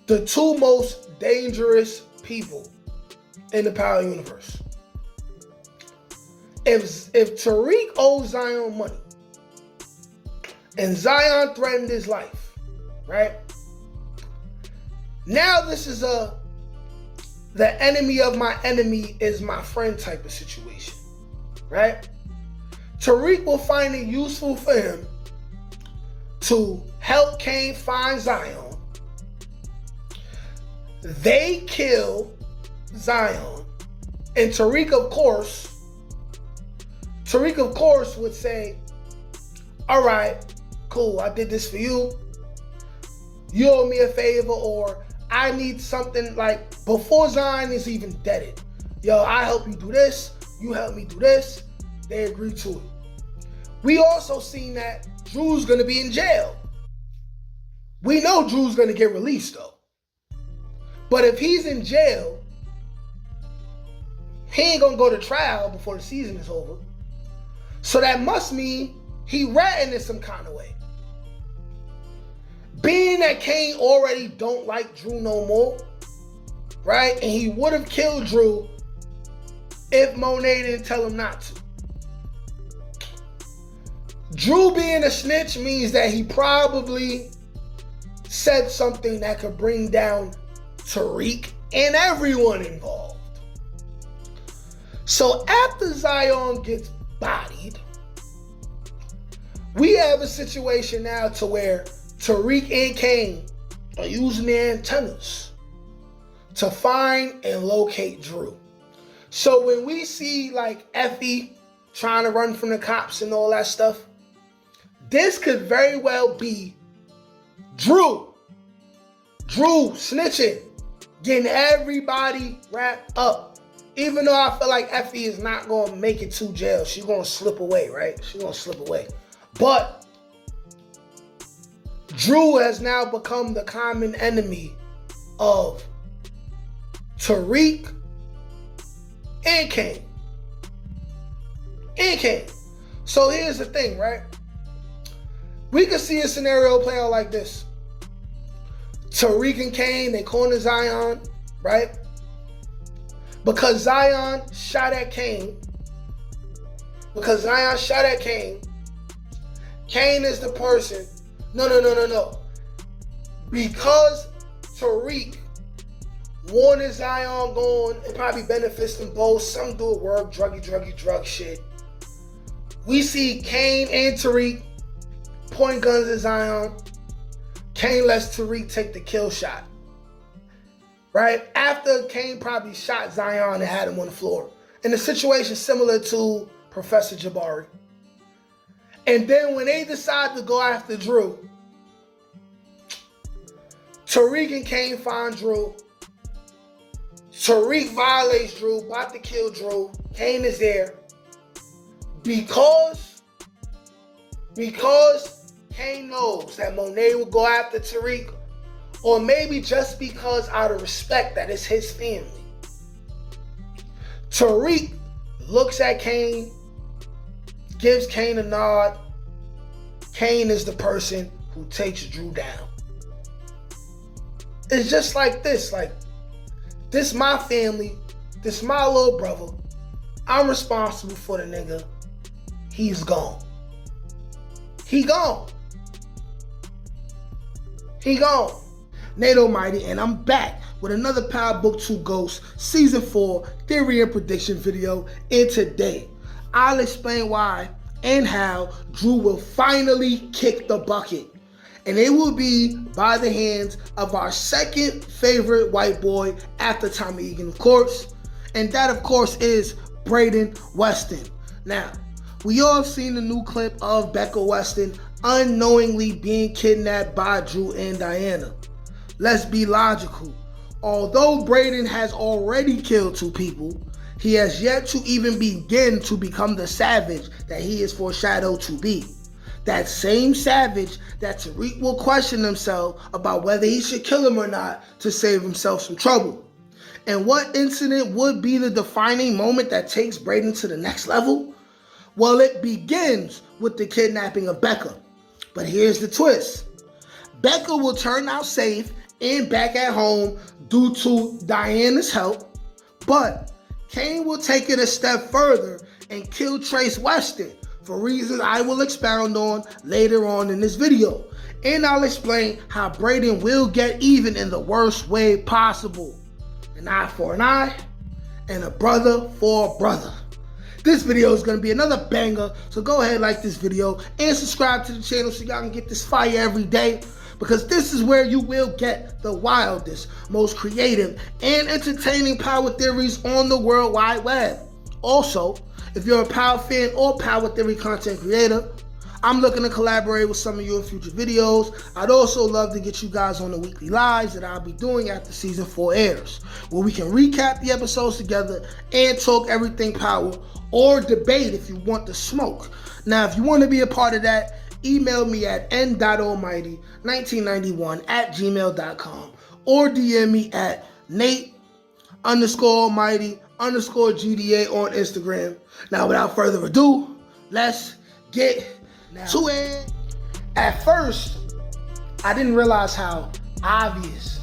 The two most dangerous people in the Power Universe. If Tariq owes Zion money and Zion threatened his life, right? Now this is the enemy of my enemy is my friend type of situation, right? Tariq will find it useful for him to help Kane find Zion. They kill Zion. And Tariq, of course, would say, all right, cool, I did this for you. You owe me a favor, or I need something, like before Zion is even deaded. Yo, I help you do this, you help me do this. They agree to it. We also seen that Drew's gonna be in jail. We know Drew's gonna get released though. But if he's in jail, he ain't gonna go to trial before the season is over. So that must mean he ratting in some kind of way. Being that Kane already don't like Drew no more, right? And he would have killed Drew if Monet didn't tell him not to. Drew being a snitch means that he probably said something that could bring down Tariq and everyone involved. So after Zion gets bodied, we have a situation now to where Tariq and Kane are using their antennas to find and locate Drew. So when we see like Effie trying to run from the cops and all that stuff, this could very well be Drew snitching, getting everybody wrapped up. Even though I feel like Effie is not going to make it to jail. She's going to slip away, right? She's going to slip away. But Drew has now become the common enemy of Tariq and Kane. So here's the thing, right? We could see a scenario play out like this. Tariq and Kane, they corner Zion, right? Because Zion shot at Kane. Kane is the person. No. Because Tariq wanted Zion going, it probably benefits them both. Some do it work, drug shit. We see Kane and Tariq point guns at Zion. Kane lets Tariq take the kill shot. Right? After Kane probably shot Zion and had him on the floor. In a situation similar to Professor Jabari. And then when they decide to go after Drew, Tariq and Kane find Drew. Tariq violates Drew, about to kill Drew. Kane is there. Because Kane knows that Monet will go after Tariq, or maybe just because out of respect that it's his family. Tariq looks at Kane, gives Kane a nod. Kane is the person who takes Drew down. It's just like this. Like, this my family. This my little brother. I'm responsible for the nigga. He's gone. He gone. He gone. Nate Almighty, and I'm back with another Power Book 2 Ghost Season 4 Theory and Prediction video. And today, I'll explain why and how Drew will finally kick the bucket. And it will be by the hands of our second favorite white boy after Tommy Egan, of course. And that, of course, is Braden Weston. Now, we all have seen the new clip of Becca Weston unknowingly being kidnapped by Drew and Diana. Let's be logical. Although Braden has already killed 2 people, he has yet to even begin to become the savage that he is foreshadowed to be. That same savage that Tariq will question himself about whether he should kill him or not to save himself some trouble. And what incident would be the defining moment that takes Braden to the next level? Well, it begins with the kidnapping of Becca. But here's the twist. Becca will turn out safe and back at home due to Diana's help, but Kane will take it a step further and kill Trace Weston for reasons I will expound on later on in this video. And I'll explain how Braden will get even in the worst way possible. An eye for an eye and a brother for a brother. This video is going to be another banger, so go ahead, like this video and subscribe to the channel so y'all can get this fire every day, because this is where you will get the wildest, most creative, and entertaining power theories on the World Wide Web. Also, if you're a power fan or power theory content creator, I'm looking to collaborate with some of you in future videos. I'd also love to get you guys on the weekly lives that I'll be doing after Season 4 airs, where we can recap the episodes together and talk everything power, or debate if you want to smoke. Now, if you want to be a part of that, email me at n.almighty1991@gmail.com or DM me at Nate_Almighty_GDA on Instagram. Now, without further ado, let's get to it. At first, I didn't realize how obvious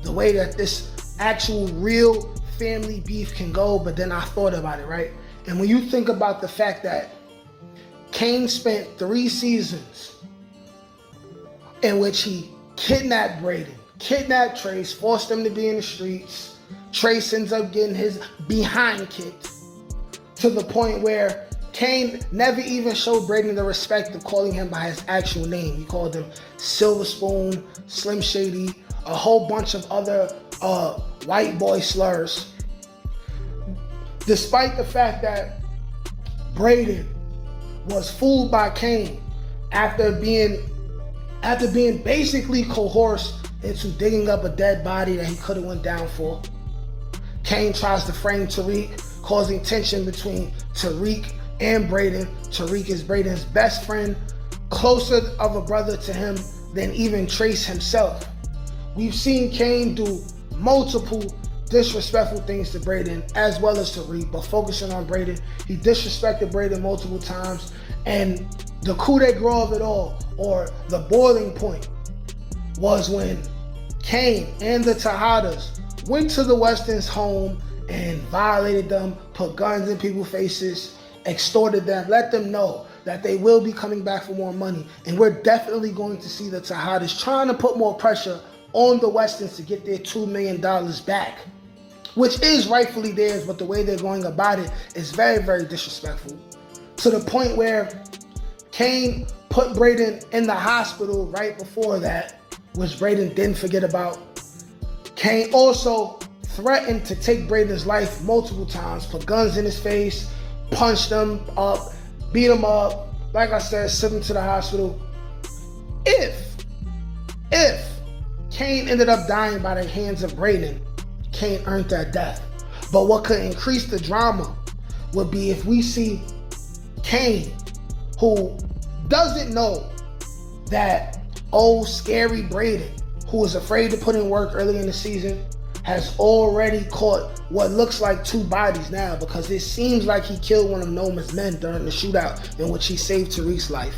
the way that this actual real family beef can go, but then I thought about it, right? And when you think about the fact that Kane spent 3 seasons in which he kidnapped Braden, kidnapped Trace, forced him to be in the streets. Trace ends up getting his behind kicked to the point where Kane never even showed Braden the respect of calling him by his actual name. He called him Silver Spoon, Slim Shady, a whole bunch of other white boy slurs. Despite the fact that Braden was fooled by Kane after being basically coerced into digging up a dead body that he could have went down for. Kane tries to frame Tariq, causing tension between Tariq and Braden. Tariq is Braden's best friend, closer of a brother to him than even Trace himself. We've seen Kane do multiple disrespectful things to Braden as well as Tariq, but focusing on Braden, he disrespected Braden multiple times. And the coup de grace of it all, or the boiling point, was when Kane and the Tejadas went to the Westons' home and violated them, put guns in people's faces, extorted them, let them know that they will be coming back for more money. And we're definitely going to see the Tejadas trying to put more pressure on the Westons to get their $2 million back, which is rightfully theirs, but the way they're going about it is very, very disrespectful. To the point where Kane put Braden in the hospital right before that, which Braden didn't forget about. Kane also threatened to take Braden's life multiple times, put guns in his face, punched him up, beat him up. like I said, sent him to the hospital. If Kane ended up dying by the hands of Braden, Kane earned that death. But what could increase the drama would be if we see Kane, who doesn't know that old scary Braden, who was afraid to put in work early in the season, has already caught what looks like 2 bodies now, because it seems like he killed one of Noma's men during the shootout in which he saved Tariq's life.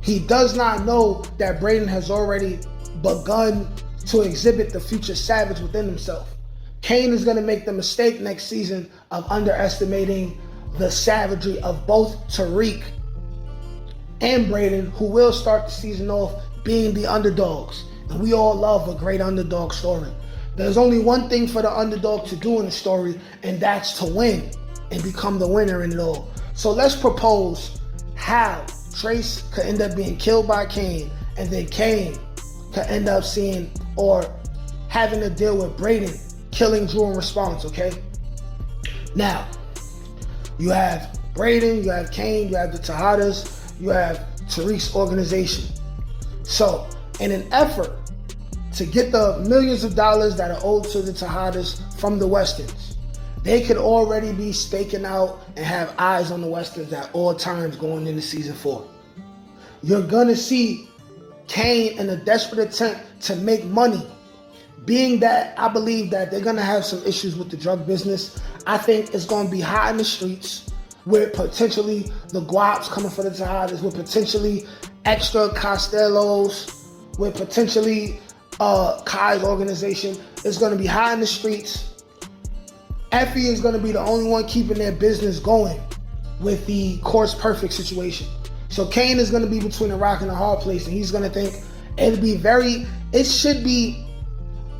He does not know that Braden has already begun to exhibit the future savage within himself. Kane is going to make the mistake next season of underestimating the savagery of both Tariq and Braden, who will start the season off being the underdogs. And we all love a great underdog story. There's only one thing for the underdog to do in the story, and that's to win and become the winner in it all. So let's propose how Trace could end up being killed by Kane, and then Kane could end up seeing or having to deal with Braden killing Drew in response, okay? Now, you have Braden, you have Kane, you have the Tejadas, you have Tariq's organization. So, in an effort to get the millions of dollars that are owed to the Tejadas from the Westerns, they could already be staking out and have eyes on the Westerns at all times going into season 4. You're gonna see Kane in a desperate attempt to make money. Being that I believe that they're gonna have some issues with the drug business, I think it's gonna be hot in the streets with potentially the guaps coming for the Tejadas, with potentially extra Costellos, with potentially Kai's organization. It's going to be high in the streets. Effie is going to be the only one keeping their business going with the course perfect situation. So Kane is going to be between a rock and a hard place, and he's going to think it should be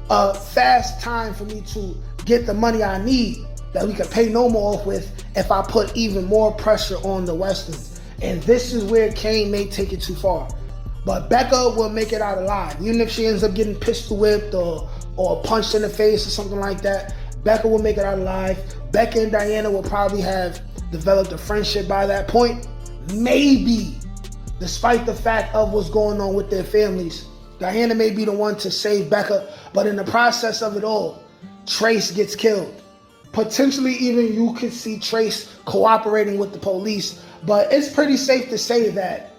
a fast time for me to get the money I need that we can pay Noma off with if I put even more pressure on the Westerns. And this is where Kane may take it too far. But Becca will make it out alive. Even if she ends up getting pistol whipped or punched in the face or something like that, Becca will make it out alive. Becca and Diana will probably have developed a friendship by that point. Maybe, despite the fact of what's going on with their families, Diana may be the one to save Becca, but in the process of it all, Trace gets killed. Potentially even you could see Trace cooperating with the police, but it's pretty safe to say that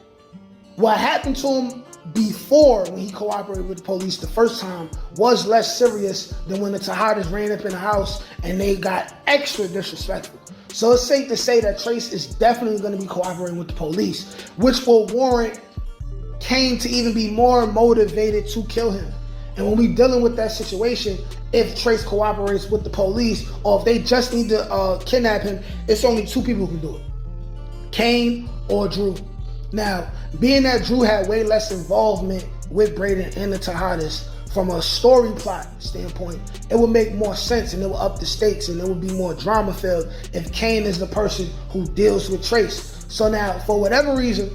what happened to him before when he cooperated with the police the first time was less serious than when the Tejadas ran up in the house and they got extra disrespectful. So it's safe to say that Trace is definitely going to be cooperating with the police, which will warrant Kane to even be more motivated to kill him. And when we're dealing with that situation, if Trace cooperates with the police or if they just need to kidnap him, it's only 2 people who can do it. Kane or Drew. Now, being that Drew had way less involvement with Braden and the Tejadas, from a story plot standpoint, it would make more sense and it would up the stakes and it would be more drama filled if Kane is the person who deals with Trace. So now, for whatever reason,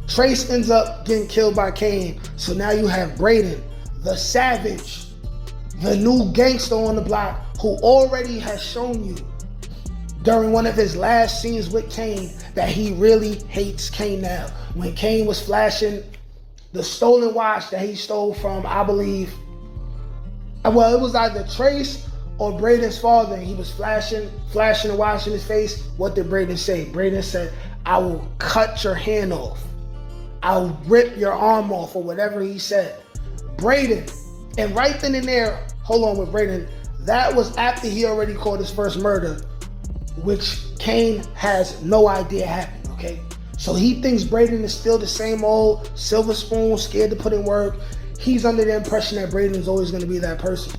Trace ends up getting killed by Kane. So now you have Braden, the savage, the new gangster on the block, who already has shown you during one of his last scenes with Kane that he really hates Kane now. When Kane was flashing the stolen watch that he stole from, I believe, well, it was either Trace or Braden's father, and he was flashing the watch in his face. What did Braden say? Braden said, "I will cut your hand off. I'll rip your arm off," or whatever he said. Braden, and right then and there, hold on with Braden, that was after he already caught his first murder, which Kane has no idea happened, okay? So he thinks Braden is still the same old silver spoon, scared to put in work. He's under the impression that Braden is always going to be that person.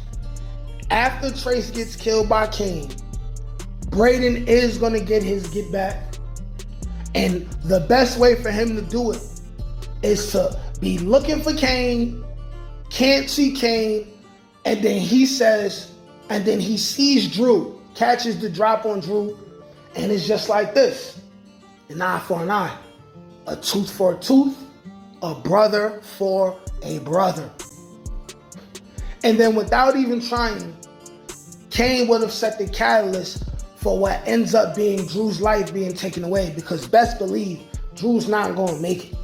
After Trace gets killed by Kane, Braden is going to get his get back. And the best way for him to do it is to be looking for Kane, can't see Kane, and then he sees Drew, catches the drop on Drew, and it's just like this. An eye for an eye, a tooth for a tooth, a brother for a brother. And then without even trying, Kane would have set the catalyst for what ends up being Drew's life being taken away, because best believe Drew's not going to make it.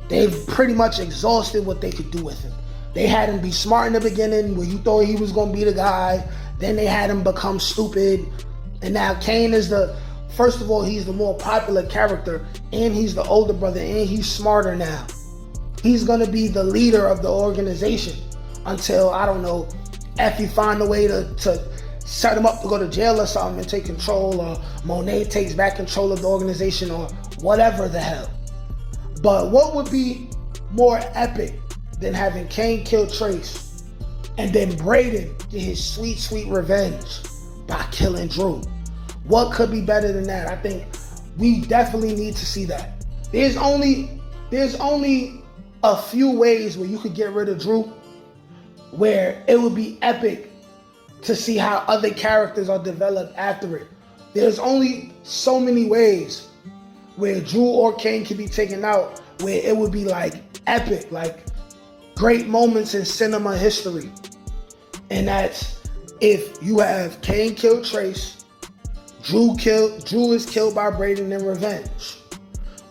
They've pretty much exhausted what they could do with him. They had him be smart in the beginning where you thought he was going to be the guy. Then they had him become stupid. And now Kane is first of all, he's the more popular character, and he's the older brother, and he's smarter now. He's going to be the leader of the organization until, I don't know, Effie find a way to set him up to go to jail or something and take control, or Monet takes back control of the organization, or whatever the hell. But what would be more epic than having Kane kill Trace and then Braden get his sweet, sweet revenge by killing Drew? What could be better than that? I think we definitely need to see that. There's only a few ways where you could get rid of Drew where it would be epic to see how other characters are developed after it. There's only so many ways where Drew or Kane can be taken out where it would be like epic, like great moments in cinema history. And that's if you have Kane kill Trace, Drew is killed by Braden in revenge.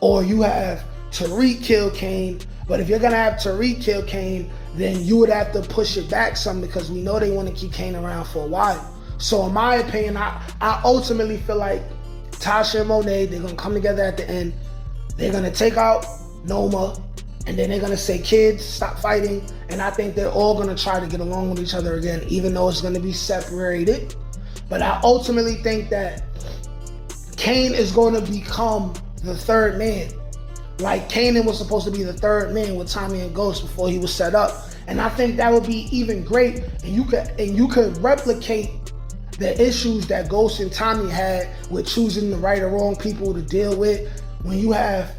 Or you have Tariq kill Kane, but if you're gonna have Tariq kill Kane, then you would have to push it back some because we know they want to keep Kane around for a while. So in my opinion, I ultimately feel like Tasha and Monet, they're gonna come together at the end. They're gonna take out Noma, and then they're gonna say, kids, stop fighting. And I think they're all gonna try to get along with each other again, even though it's gonna be separated. But I ultimately think that Kane is gonna become the third man. Like Kanan was supposed to be the third man with Tommy and Ghost before he was set up. And I think that would be even great. And you could replicate the issues that Ghost and Tommy had with choosing the right or wrong people to deal with. When you have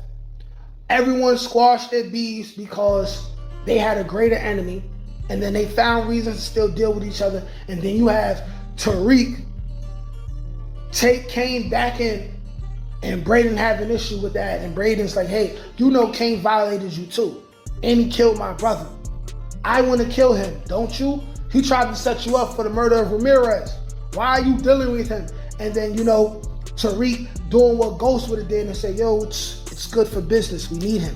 everyone squash their beefs because they had a greater enemy, and then they found reasons to still deal with each other. And then you have Tariq take Kane back in, and Braden have an issue with that. And Braden's like, hey, you know Kane violated you too. And he killed my brother. I want to kill him, don't you? He tried to set you up for the murder of Ramirez. Why are you dealing with him? And then, you know, Tariq doing what Ghost would have did and say, yo, it's good for business. We need him.